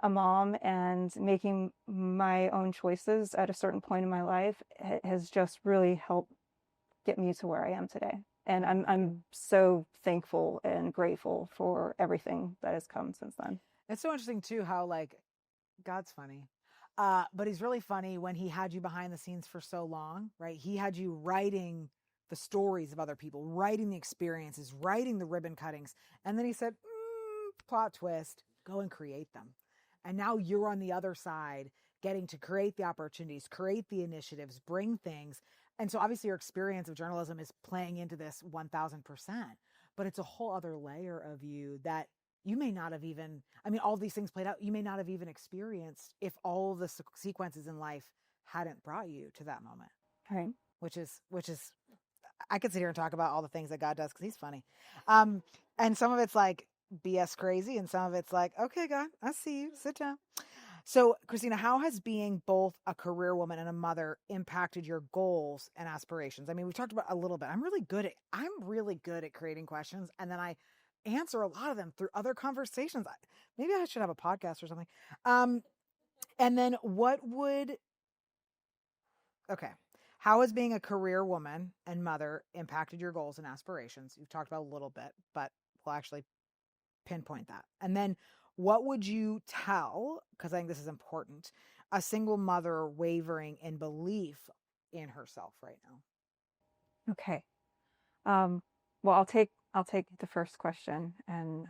a mom and making my own choices at a certain point in my life has just really helped get me to where I am today. And I'm so thankful and grateful for everything that has come since then. It's so interesting too, how, like, God's funny. But he's really funny when he had you behind the scenes for so long, right? He had you writing the stories of other people, writing the experiences, writing the ribbon cuttings. And then he said, plot twist, go and create them. And now you're on the other side, getting to create the opportunities, create the initiatives, bring things. And so obviously your experience of journalism is playing into this 1000%, but it's a whole other layer of you that you may not have even, all these things played out, you may not have even experienced if all the sequences in life hadn't brought you to that moment. Right. Which is, I could sit here and talk about all the things that God does, because he's funny. And some of it's like BS crazy, and some of it's like, okay, God, I see you, sit down. So, Christina, how has being both a career woman and a mother impacted your goals and aspirations? We've talked about a little bit. I'm really good at creating questions, and then I answer a lot of them through other conversations. Maybe I should have a podcast or something. And then how has being a career woman and mother impacted your goals and aspirations? You've talked about a little bit, but we'll actually pinpoint that. And then what would you tell, because I think this is important, a single mother wavering in belief in herself right now? Okay. Well, I'll take the first question and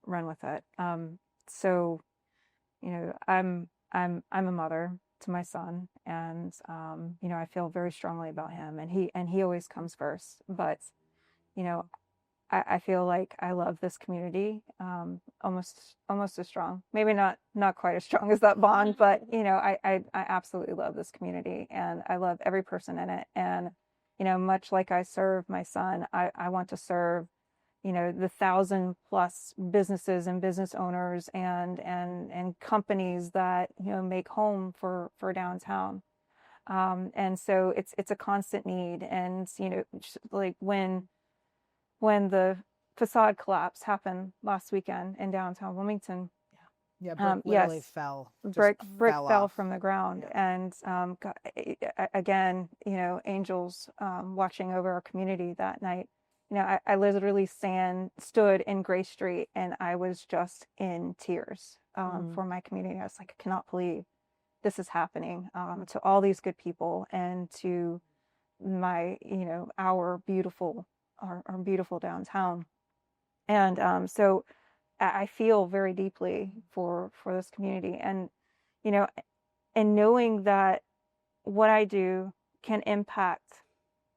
run with it. So, you know, I'm a mother to my son, and you know, I feel very strongly about him, and he always comes first. But you know, I feel like I love this community almost as strong. Maybe not quite as strong as that bond, but you know, I absolutely love this community, and I love every person in it. And you know, much like I serve my son, I want to serve, you know, the 1,000+ businesses and business owners and companies that, you know, make home for downtown. And so it's a constant need. And you know, like when the facade collapse happened last weekend in downtown Wilmington. Yeah, brick literally Yes, fell. brick fell fell off. from the ground. Yeah. And again, you know, angels watching over our community that night. You know, I literally stood in Grace Street, and I was just in tears for my community. I was like, I cannot believe this is happening to all these good people, and to my, you know, our beautiful downtown. And so I feel very deeply for this community, and you know, and knowing that what I do can impact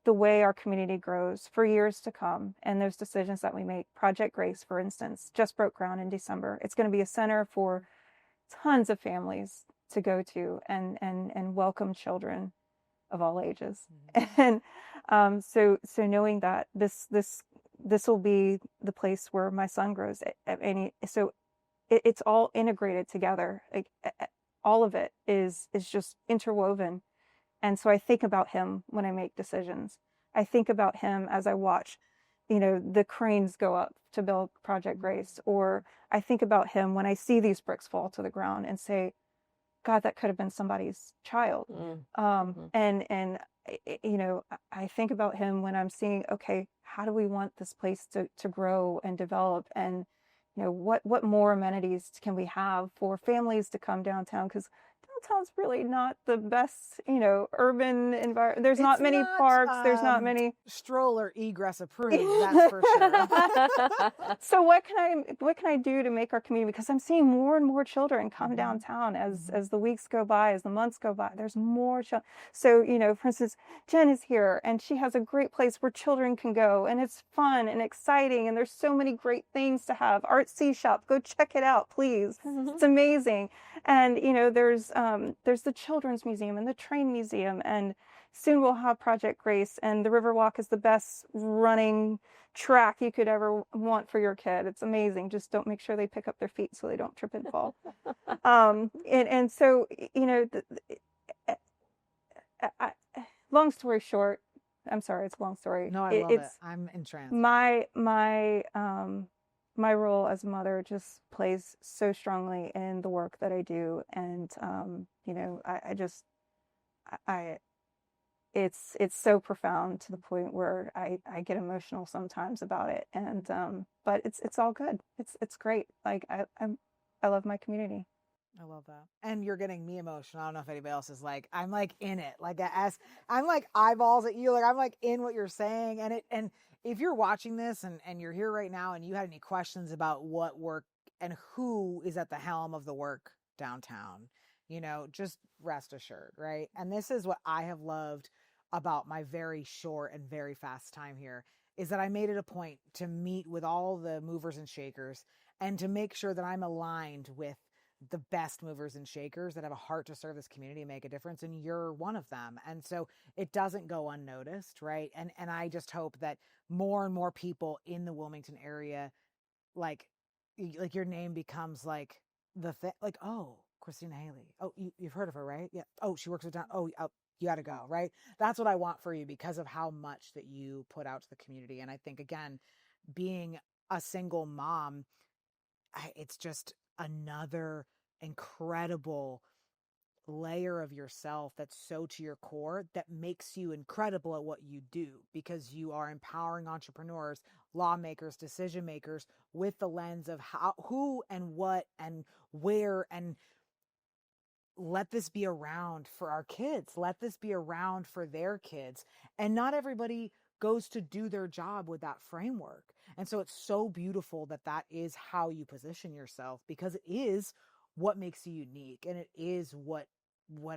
the way our community grows for years to come, and those decisions that we make. Project Grace, for instance, just broke ground in December. It's going to be a center for tons of families to go to and welcome children of all ages. And so knowing that this will be the place where my son grows. So it's all integrated together. Like, all of it is just interwoven. And so I think about him when I make decisions. I think about him as I watch, you know, the cranes go up to build Project Grace, or I think about him when I see these bricks fall to the ground and say, God, that could have been somebody's child. And you know, I think about him when I'm seeing, okay, how do we want this place to grow and develop? And you know, what more amenities can we have for families to come downtown? Because downtown's really not the best, you know, urban environment. There's not many parks. There's not many stroller egress approved. That's for sure. So what can I do to make our community? Because I'm seeing more and more children come downtown as the weeks go by, as the months go by. There's more children. So you know, for instance, Jen is here, and she has a great place where children can go, and it's fun and exciting, and there's so many great things to have. Artsy Shop, go check it out, please. It's amazing. And you know, there's the Children's Museum and the Train Museum, and soon we'll have Project Grace, and the Riverwalk is the best running track you could ever want for your kid. It's amazing. Just don't make sure they pick up their feet so they don't trip and fall. And so, you know, long story short, I'm sorry, it's a long story. No, I love it. I'm entranced. My role as a mother just plays so strongly in the work that I do. And, you know, it's so profound to the point where I get emotional sometimes about it. And, but it's all good. It's great. Like I love my community. I love that. And you're getting me emotional. I don't know if anybody else is like, I'm like in it. Like, as I'm like eyeballs at you, like I'm like in what you're saying. And if you're watching this and you're here right now and you had any questions about what work and who is at the helm of the work downtown, you know, just rest assured, right? And this is what I have loved about my very short and very fast time here, is that I made it a point to meet with all the movers and shakers and to make sure that I'm aligned with the best movers and shakers that have a heart to serve this community and make a difference. And you're one of them. And so it doesn't go unnoticed, right? And I just hope that more and more people in the Wilmington area, like your name becomes like the thing, like, oh, Christina Haley. Oh, you've heard of her, right? Yeah. Oh, she works with down. Oh, you got to go, right? That's what I want for you because of how much that you put out to the community. And I think, again, being a single mom, it's just another incredible layer of yourself that's so to your core that makes you incredible at what you do, because you are empowering entrepreneurs, lawmakers, decision makers with the lens of how, who and what and where and let this be around for our kids. Let this be around for their kids. And not everybody goes to do their job with that framework. And so it's so beautiful that that is how you position yourself, because it is what makes you unique. And it is what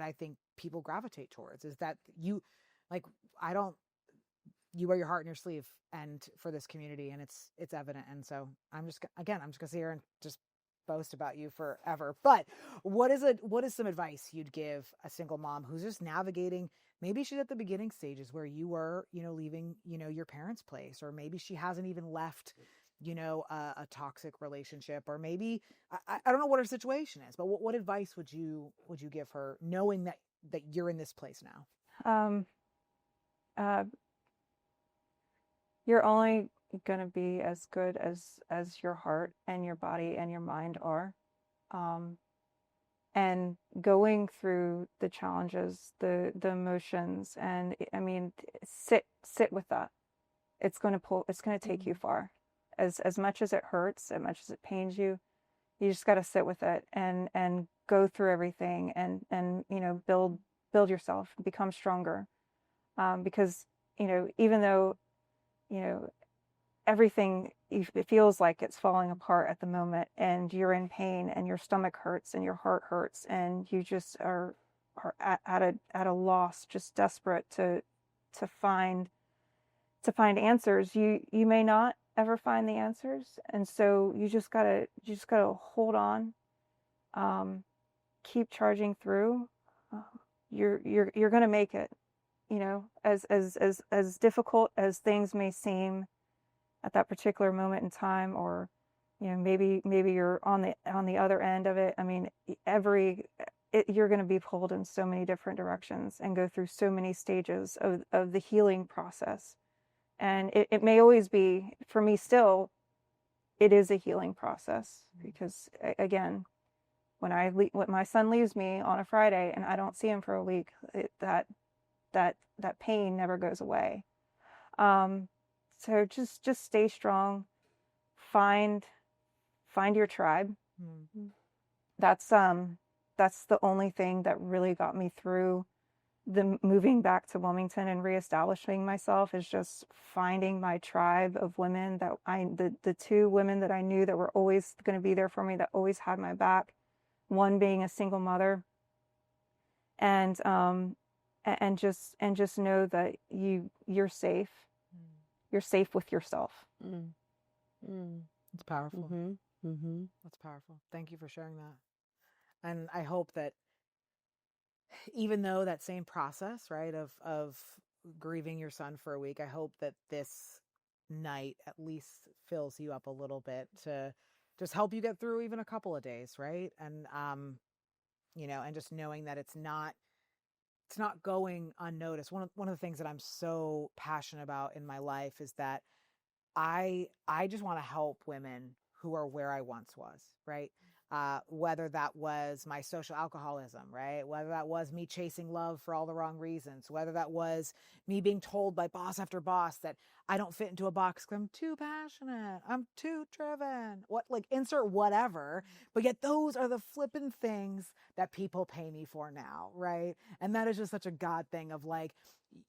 I think people gravitate towards, is that you, like, you wear your heart in your sleeve and for this community, and it's evident. And so I'm just gonna sit here and just boast about you forever. But what is some advice you'd give a single mom who's just navigating, maybe she's at the beginning stages where you were, leaving, your parents' place, or maybe she hasn't even left, a toxic relationship, or maybe, I don't know what her situation is, but what advice would you give her, knowing that you're in this place now? You're only going to be as good as your heart and your body and your mind are. And going through the challenges, the emotions, and I mean, sit with that. It's going to take you far. As much as it hurts, as much as it pains you, you just got to sit with it and go through everything and build yourself, become stronger. Because, even though, everything, it feels like it's falling apart at the moment, and you're in pain, and your stomach hurts, and your heart hurts, and you just are at a loss, just desperate to find answers. You may not ever find the answers, and so you just gotta hold on, keep charging through. You're gonna make it. As difficult as things may seem at that particular moment in time, or maybe you're on the other end of it. I mean, you're going to be pulled in so many different directions and go through so many stages of the healing process. And it may always be, for me still, it is a healing process, because again, when my son leaves me on a Friday and I don't see him for a week, that pain never goes away. So just stay strong, find your tribe. Mm-hmm. That's the only thing that really got me through the moving back to Wilmington and reestablishing myself, is just finding my tribe of women, that the two women that I knew that were always going to be there for me, that always had my back, one being a single mother, and just know that you're safe. You're safe with yourself. It's powerful. That's powerful. Thank you for sharing that. And I hope that, even though that same process, right, of grieving your son for a week, I hope that this night at least fills you up a little bit to just help you get through even a couple of days, right? And and just knowing that it's not going unnoticed. One of the things that I'm so passionate about in my life is that I just want to help women who are where I once was, right? Whether that was my social alcoholism, right? Whether that was me chasing love for all the wrong reasons, whether that was me being told by boss after boss that I don't fit into a box because I'm too passionate, I'm too driven, insert whatever. But yet those are the flippin' things that people pay me for now, right? And that is just such a God thing of, like,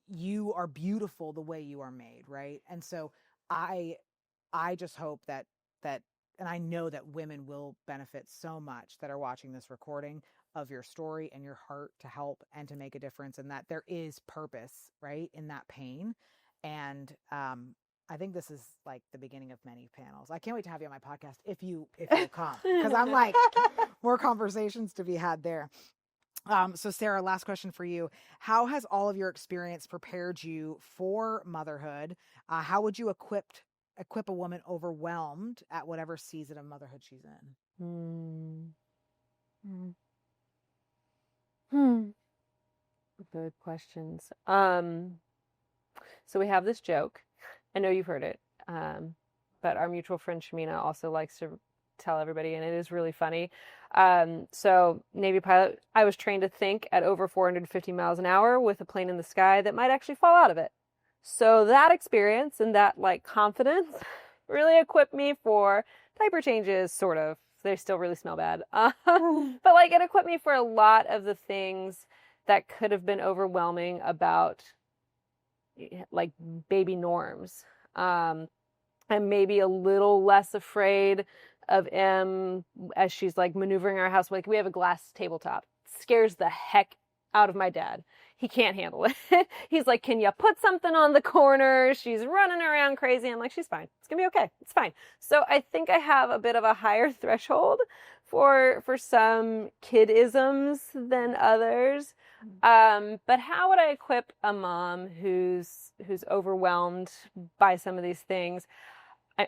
you are beautiful the way you are made, right? And so I just hope that and I know that women will benefit so much that are watching this recording of your story and your heart to help and to make a difference, and that there is purpose, right, in that pain. And I think this is like the beginning of many panels. I can't wait to have you on my podcast if you'll come, because I'm like, more conversations to be had there. So Sarah, last question for you. How has all of your experience prepared you for motherhood? How would you equip a woman overwhelmed at whatever season of motherhood she's in? Good questions. So we have this joke. I know you've heard it, but our mutual friend Shamina also likes to tell everybody, and it is really funny. So Navy pilot, I was trained to think at over 450 miles an hour with a plane in the sky that might actually fall out of it. So that experience and that confidence really equipped me for diaper changes, sort of. they still really smell bad. But like, it equipped me for a lot of the things that could have been overwhelming about like baby norms. I'm maybe a little less afraid of Em as she's like maneuvering our house. Like, we have a glass tabletop. Scares the heck out of my dad. He can't handle it. He's like, can you put something on the corner? She's running around crazy. I'm like, she's fine. It's gonna be okay. It's fine. So I think I have a bit of a higher threshold for some kidisms than others. But how would I equip a mom who's overwhelmed by some of these things?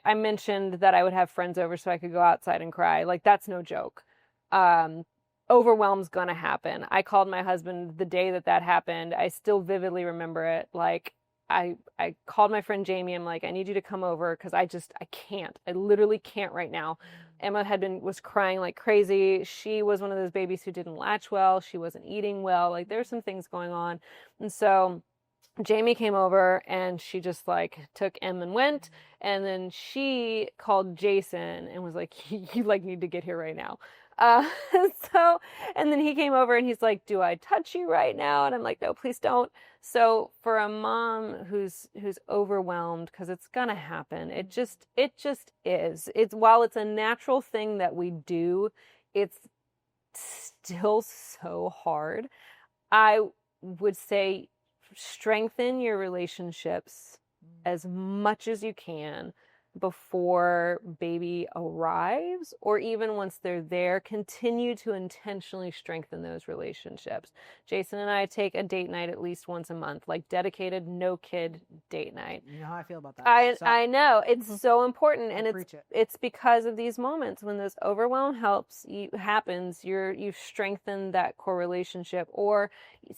I mentioned that I would have friends over so I could go outside and cry. Like, that's no joke. Overwhelm's gonna happen. I called my husband the day that happened. I still vividly remember it. Like, I called my friend Jamie. I'm like, I need you to come over because I can't. I literally can't right now. Emma was crying like crazy. She was one of those babies who didn't latch well. She wasn't eating well. Like, there's some things going on. And so Jamie came over and she just like took Em and went. And then she called Jason and was like, you like need to get here right now. Uh, so, and then he came over and he's like, do I touch you right now? And I'm like, no, please don't. So for a mom who's overwhelmed, because it's gonna happen, it just is. While it's a natural thing that we do, it's still so hard. I would say strengthen your relationships as much as you can before baby arrives, or even once they're there. Continue to intentionally strengthen those relationships. Jason and I take a date night at least once a month, like dedicated no kid date night. You know how I feel about that. I know it's so important, and preach it. it's because of these moments when this overwhelm happens. You've strengthened that core relationship. Or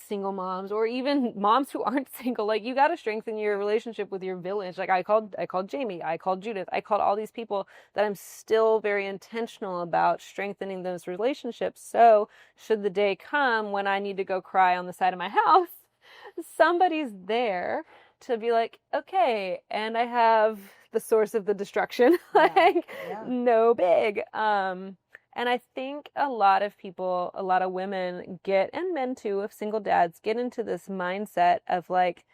single moms, or even moms who aren't single, like, you got to strengthen your relationship with your village. Like, I called Jamie, I called Judith, I called all these people that I'm still very intentional about strengthening those relationships. So should the day come when I need to go cry on the side of my house, somebody's there to be like, okay, and I have the source of the destruction. No big. And I think a lot of people, a lot of women and men too, of single dads, get into this mindset of like,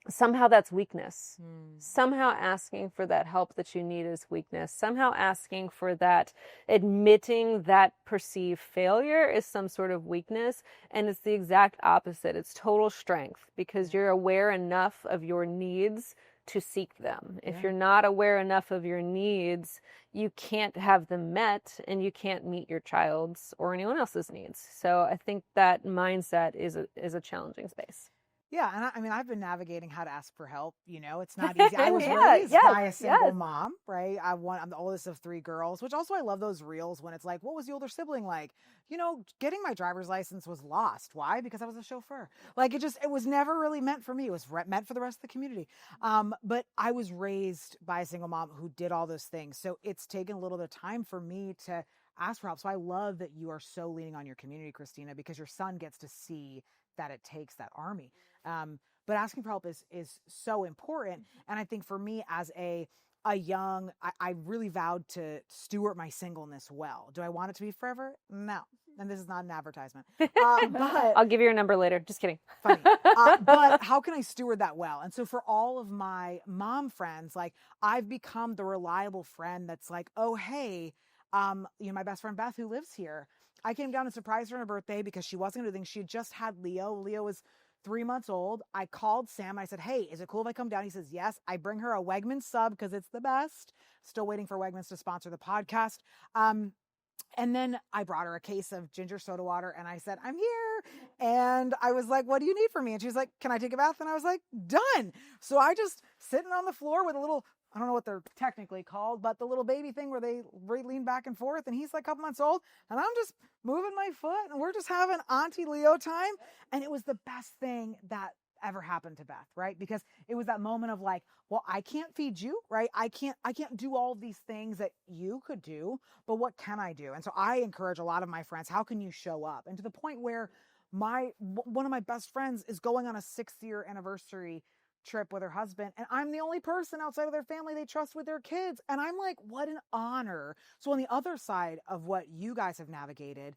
somehow that's weakness. Somehow asking for that help that you need is weakness. Somehow asking for that, admitting that perceived failure is some sort of weakness. And it's the exact opposite. It's total strength, because you're aware enough of your needs to seek them. If you're not aware enough of your needs, you can't have them met, and you can't meet your child's or anyone else's needs. So I think that mindset is a challenging space. Yeah, and I mean, I've been navigating how to ask for help. You know, it's not easy. I was raised by a single mom, right? I'm the oldest of 3 girls, which also I love those reels when it's like, what was the older sibling like? You know, getting my driver's license was lost. Why? Because I was a chauffeur. Like, it was never really meant for me. It was meant for the rest of the community. But I was raised by a single mom who did all those things. So it's taken a little bit of time for me to ask for help. So I love that you are so leaning on your community, Christina, because your son gets to see that it takes that army. But asking for help is so important. And I think for me as a young, I really vowed to steward my singleness well. Do I want it to be forever? No. And this is not an advertisement. But I'll give you your number later. Just kidding. Funny. But how can I steward that well? And so for all of my mom friends, like, I've become the reliable friend that's like, oh, hey, my best friend Beth, who lives here, I came down and surprised her on her birthday because she wasn't going to do anything. She had just had Leo. Leo was 3 months old. I called Sam. I said, hey, is it cool if I come down? He says, yes. I bring her a Wegmans sub because it's the best. Still waiting for Wegmans to sponsor the podcast. And then I brought her a case of ginger soda water and I said, I'm here. And I was like, what do you need from me? And she's like, can I take a bath? And I was like, done. So I just sitting on the floor with a little, I don't know what they're technically called, but the little baby thing where they lean back and forth, and he's like a couple months old, and I'm just moving my foot, and we're just having Auntie Leo time. And it was the best thing that ever happened to Beth, right? Because it was that moment of like, well, I can't feed you, right? I can't do all of these things that you could do, but what can I do? And so I encourage a lot of my friends, how can you show up? And to the point where one of my best friends is going on a 6th year anniversary trip with her husband, and I'm the only person outside of their family they trust with their kids. And I'm like, what an honor. So on the other side of what you guys have navigated,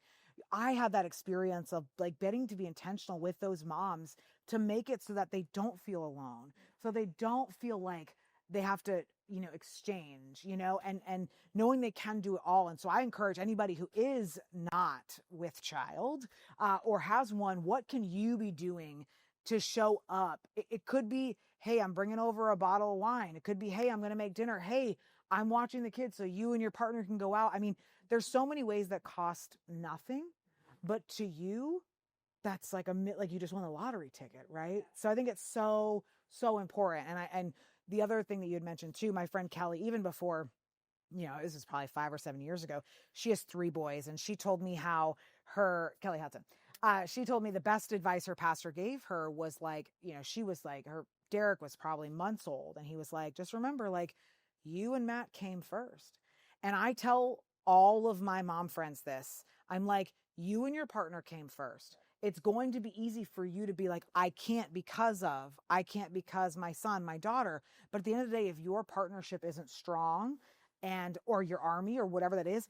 I had that experience of like getting to be intentional with those moms to make it so that they don't feel alone. So they don't feel like they have to, exchange, and knowing they can do it all. And so I encourage anybody who is not with child or has one, what can you be doing to show up? It could be, hey, I'm bringing over a bottle of wine. It could be, hey, I'm going to make dinner. Hey, I'm watching the kids so you and your partner can go out. I mean, there's so many ways that cost nothing, but to you, that's like like you just won a lottery ticket, right? So I think it's so, so important. And the other thing that you had mentioned too, my friend Kelly, even before, this is probably 5 or 7 years ago, she has 3 boys, and she told me how Kelly Hudson, she told me the best advice her pastor gave her was like, she was like, Derek was probably months old, and he was like, just remember, like, you and Matt came first. And I tell all of my mom friends this. I'm like, you and your partner came first. It's going to be easy for you to be like, I can't because my son, my daughter. But at the end of the day, if your partnership isn't strong or your army or whatever that is,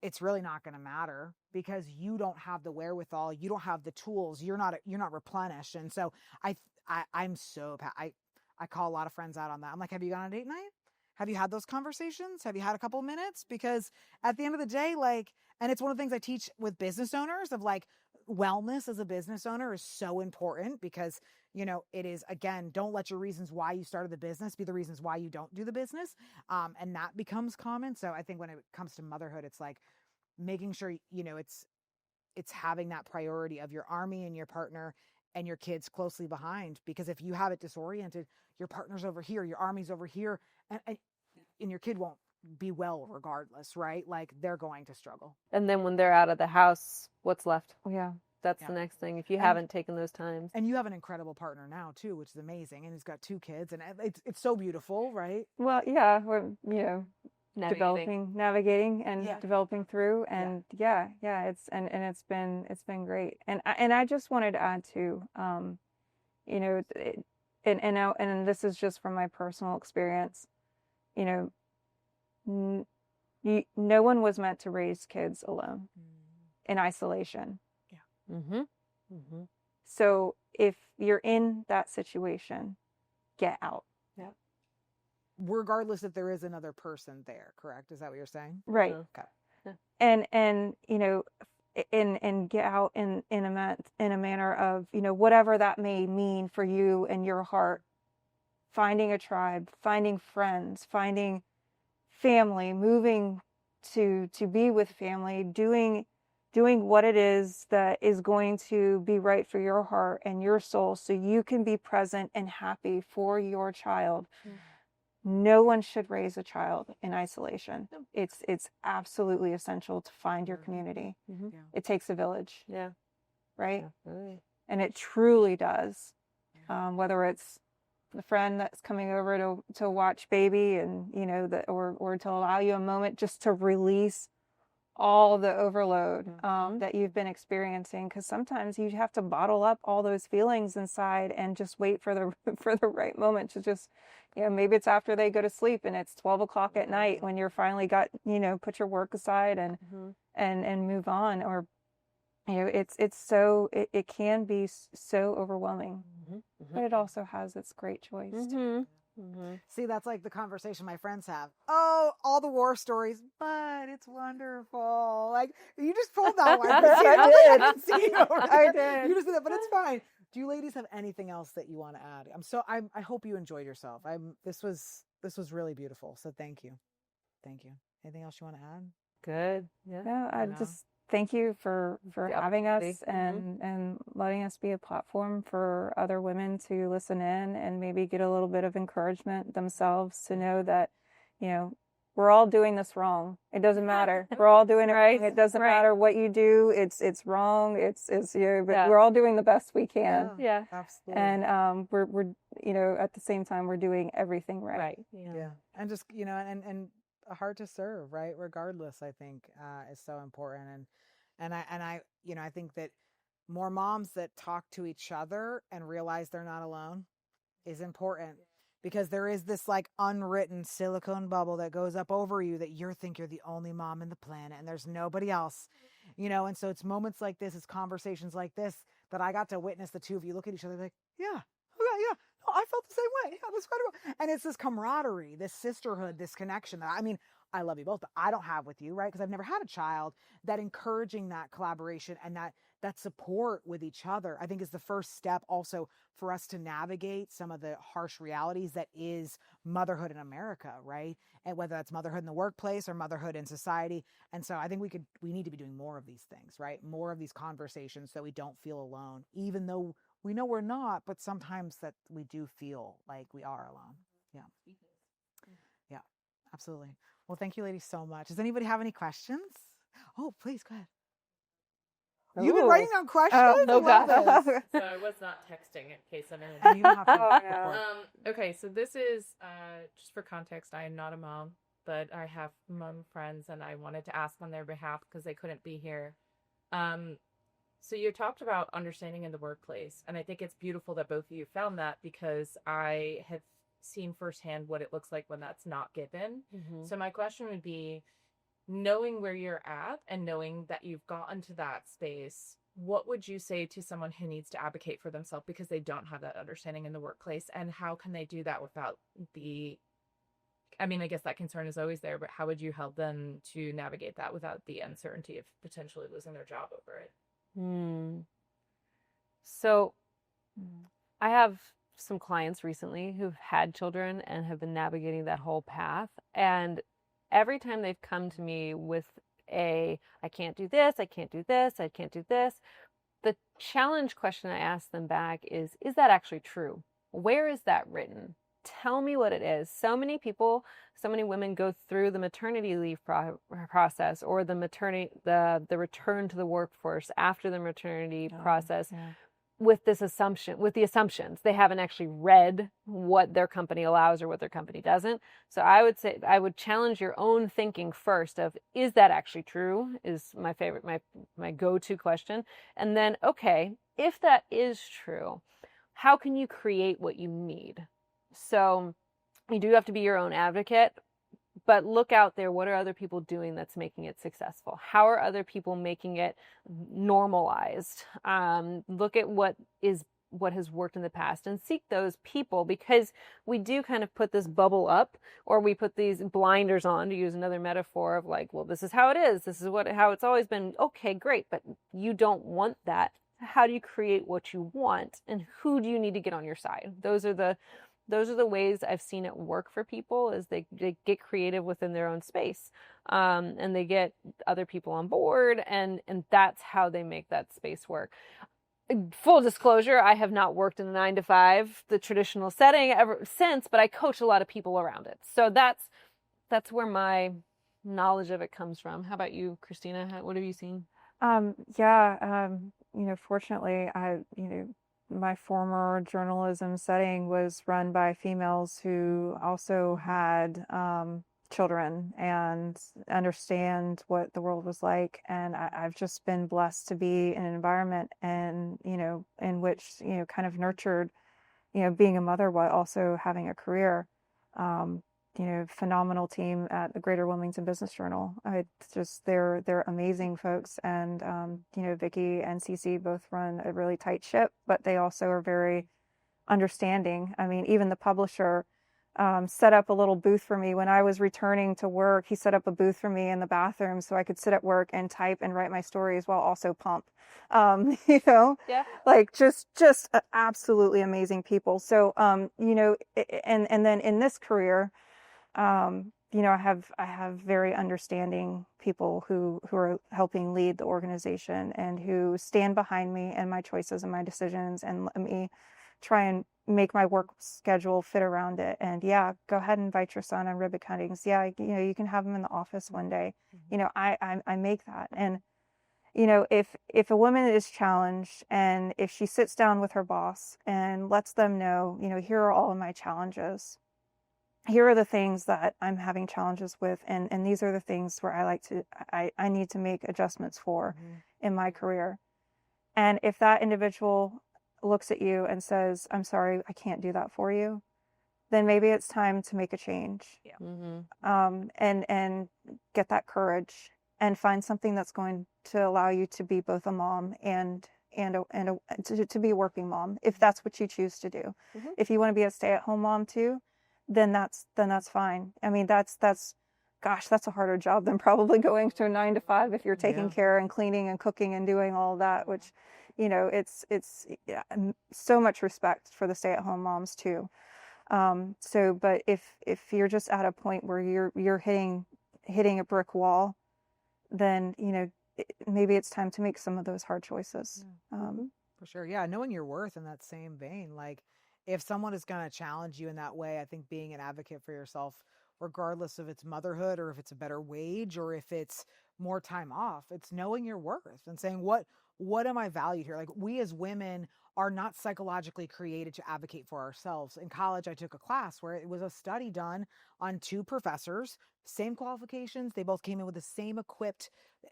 it's really not going to matter because you don't have the wherewithal. You don't have the tools. You're not replenished. And so I call a lot of friends out on that. I'm like, have you gone on a date night? Have you had those conversations? Have you had a couple minutes? Because at the end of the day, like, and it's one of the things I teach with business owners of like, wellness as a business owner is so important because, it is, again, don't let your reasons why you started the business be the reasons why you don't do the business. And that becomes common. So I think when it comes to motherhood, it's like making sure, it's having that priority of your army and your partner and your kids closely behind, because if you have it disoriented, your partner's over here, your army's over here, and your kid won't be well regardless, right? Like they're going to struggle. And then when they're out of the house, what's left? Yeah. That's the next thing. If you haven't taken those times. And you have an incredible partner now too, which is amazing. And he's got 2 kids, and it's so beautiful, right? Well, yeah, we're, navigating and developing through, and it's been great. And I just wanted to add too, and this is just from my personal experience, no one was meant to raise kids alone in isolation. Yeah. Mm-hmm. Mm-hmm. So if you're in that situation, get out. Yeah. Regardless if there is another person there, correct? Is that what you're saying? Right. Okay. Yeah. And get out in a manner of, whatever that may mean for you and your heart, finding a tribe, finding friends, finding family, moving to be with family, doing what it is that is going to be right for your heart and your soul so you can be present and happy for your child. Mm-hmm. No one should raise a child in isolation. It's absolutely essential to find your community. Mm-hmm. Yeah. It takes a village. Yeah. Right? Absolutely. And it truly does. Whether it's the friend that's coming over to watch baby and, or to allow you a moment just to release all the overload that you've been experiencing, because sometimes you have to bottle up all those feelings inside and just wait for the right moment to just, maybe it's after they go to sleep and it's 12 o'clock at night when you're finally got, put your work aside and move on, or it can be so overwhelming, but it also has its great joys too. Mm-hmm. See, that's like the conversation my friends have. Oh, all the war stories, but it's wonderful. Like you just pulled that one. I did. You just did that, but it's fine. Do you ladies have anything else that you want to add? I hope you enjoyed yourself. This was really beautiful. So thank you. Anything else you want to add? Good. Yeah. No, I just thank you for having us and letting us be a platform for other women to listen in and maybe get a little bit of encouragement themselves to know that, we're all doing this wrong. It doesn't matter. We're all doing it right. It doesn't matter what you do. It's wrong. But we're all doing the best we can. Yeah. Absolutely. And we're at the same time we're doing everything right. Right. Yeah. And just, and a heart to serve, right? Regardless, I think is so important. And I think that more moms that talk to each other and realize they're not alone, is important, because there is this like unwritten silicone bubble that goes up over you that you think you're the only mom in the planet and there's nobody else, and so it's moments like this, it's conversations like this that I got to witness the two of you look at each other like, yeah, okay, yeah, no, I felt the same way. Yeah, that's incredible. And it's this camaraderie, this sisterhood, this connection that, I mean, I love you both, but I don't have with you, right? Because I've never had a child. That encouraging that collaboration and that support with each other, I think, is the first step also for us to navigate some of the harsh realities that is motherhood in America, right? And whether that's motherhood in the workplace or motherhood in society. And so I think we need to be doing more of these things, right? More of these conversations so we don't feel alone, even though we know we're not, but sometimes that we do feel like we are alone. Yeah. Yeah, absolutely. Well, thank you ladies so much. Does anybody have any questions? Oh, please go ahead. You've been writing down questions? No, I love God. this. So I was not texting in case anyone. And you don't have to. Oh, no. Okay, so this is just for context. I am not a mom, but I have mom friends, and I wanted to ask on their behalf because they couldn't be here. So you talked about understanding in the workplace, and I think it's beautiful that both of you found that, because I have seen firsthand what it looks like when that's not given. Mm-hmm. So my question would be, knowing where you're at and knowing that you've gotten to that space, what would you say to someone who needs to advocate for themselves because they don't have that understanding in the workplace? And how can they do that without I guess that concern is always there, but how would you help them to navigate that without the uncertainty of potentially losing their job over it? So I have some clients recently who've had children and have been navigating that whole path. And every time they've come to me with I can't do this, I can't do this, I can't do this, the challenge question I ask them back is that actually true? Where is that written? Tell me what it is. So many people, so many women go through the maternity leave process or the return to the workforce after the maternity process with the assumptions. They haven't actually read what their company allows or what their company doesn't. So I would say, I would challenge your own thinking first of, is that actually true? Is my favorite, my go-to question. And then, okay, if that is true, how can you create what you need? So you do have to be your own advocate, but look out there. What are other people doing that's making it successful? How are other people making it normalized? Look at what has worked in the past and seek those people, because we do kind of put this bubble up, or we put these blinders on, to use another metaphor of like, well, this is how it is. This is how it's always been. Okay, great. But you don't want that. How do you create what you want, and who do you need to get on your side? Those are the ways I've seen it work for people, is they get creative within their own space, and they get other people on board, and that's how they make that space work. Full disclosure, I have not worked in the 9-to-5, the traditional setting ever since, but I coach a lot of people around it. So that's where my knowledge of it comes from. How about you, Christina? What have you seen? Fortunately, my former journalism setting was run by females who also had children and understand what the world was like. And I've just been blessed to be in an environment in which, kind of nurtured, being a mother while also having a career. Phenomenal team at the Greater Wilmington Business Journal. They're amazing folks. And, Vicki and Cece both run a really tight ship, but they also are very understanding. I mean, even the publisher set up a little booth for me when I was returning to work. He set up a booth for me in the bathroom so I could sit at work and type and write my stories while also pump. Like just absolutely amazing people. So, and then in this career, I have very understanding people who are helping lead the organization and who stand behind me and my choices and my decisions, and let me try and make my work schedule fit around it. And go ahead and invite your son on ribbon cuttings. You can have him in the office one day. I make that. And if a woman is challenged, and if she sits down with her boss and lets them know, here are all of my challenges. Here are the things that I'm having challenges with, and these are the things where I need to make adjustments for in my career. And if that individual looks at you and says, I'm sorry, I can't do that for you, then maybe it's time to make a change. And get that courage and find something that's going to allow you to be both a mom and to be a working mom, if that's what you choose to do. If you want to be a stay-at-home mom too, then that's fine. I mean, that's gosh, that's a harder job than probably going to a 9 to 5 if you're taking care and cleaning and cooking and doing all of that, which, you know, it's so much respect for the stay-at-home moms too. But if you're just at a point where you're hitting a brick wall, then, you know, maybe it's time to make some of those hard choices. For sure. Yeah. Knowing your worth in that same vein, like if someone is going to challenge you in that way, I think being an advocate for yourself, regardless if it's motherhood or if it's a better wage or if it's more time off, it's knowing your worth and saying, what am I valued here? Like, we as women are not psychologically created to advocate for ourselves. In college, I took a class where it was a study done on 2 professors, same qualifications. They both came in with the same equipped,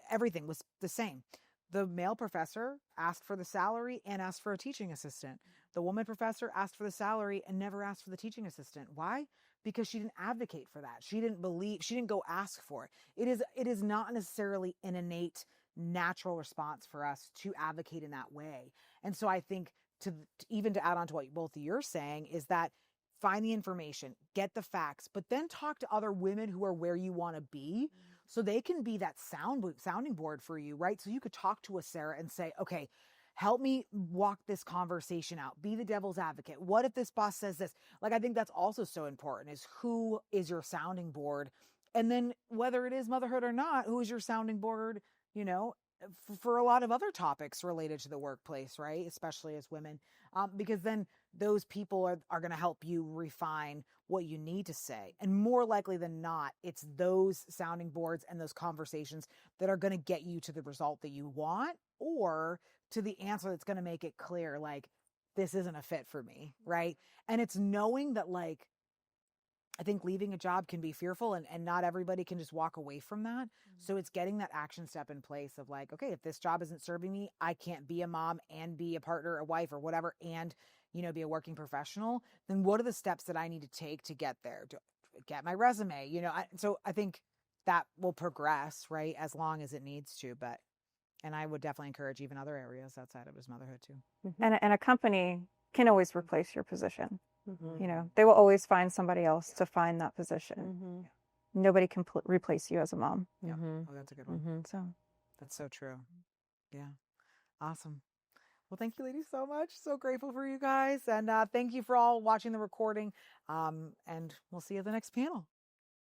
everything was the same. The male professor asked for the salary and asked for a teaching assistant. The woman professor asked for the salary and never asked for the teaching assistant. Why? Because she didn't advocate for that. She didn't go ask for it. It is not necessarily an innate natural response for us to advocate in that way. And so I think to add on to what both of you're saying is that find the information, get the facts, but then talk to other women who are where you want to be so they can be that sounding board for you, right? So you could talk to a Sarah and say, okay, help me walk this conversation out. Be the devil's advocate. What if this boss says this? Like, I think that's also so important, is who is your sounding board? And then whether it is motherhood or not, who is your sounding board, you know, for a lot of other topics related to the workplace, right? Especially as women, because then those people are going to help you refine what you need to say. And more likely than not, it's those sounding boards and those conversations that are going to get you to the result that you want, or to the answer that's going to make it clear, like, this isn't a fit for me, right? And it's knowing that, like, I think leaving a job can be fearful, and not everybody can just walk away from that. So it's getting that action step in place of like, okay, if this job isn't serving me, I can't be a mom and be a partner, a wife, or whatever, and, you know, be a working professional. Then what are the steps that I need to take to get there? To get my resume, you know? So I think that will progress, right, as long as it needs to. And I would definitely encourage even other areas outside of his motherhood too. And a company can always replace your position. You know, they will always find somebody else to find that position. Nobody can replace you as a mom. Yeah. Oh, that's a good one. So that's so true. Yeah. Awesome. Well, thank you, ladies, so much. So grateful for you guys. And thank you for all watching the recording. And we'll see you at the next panel.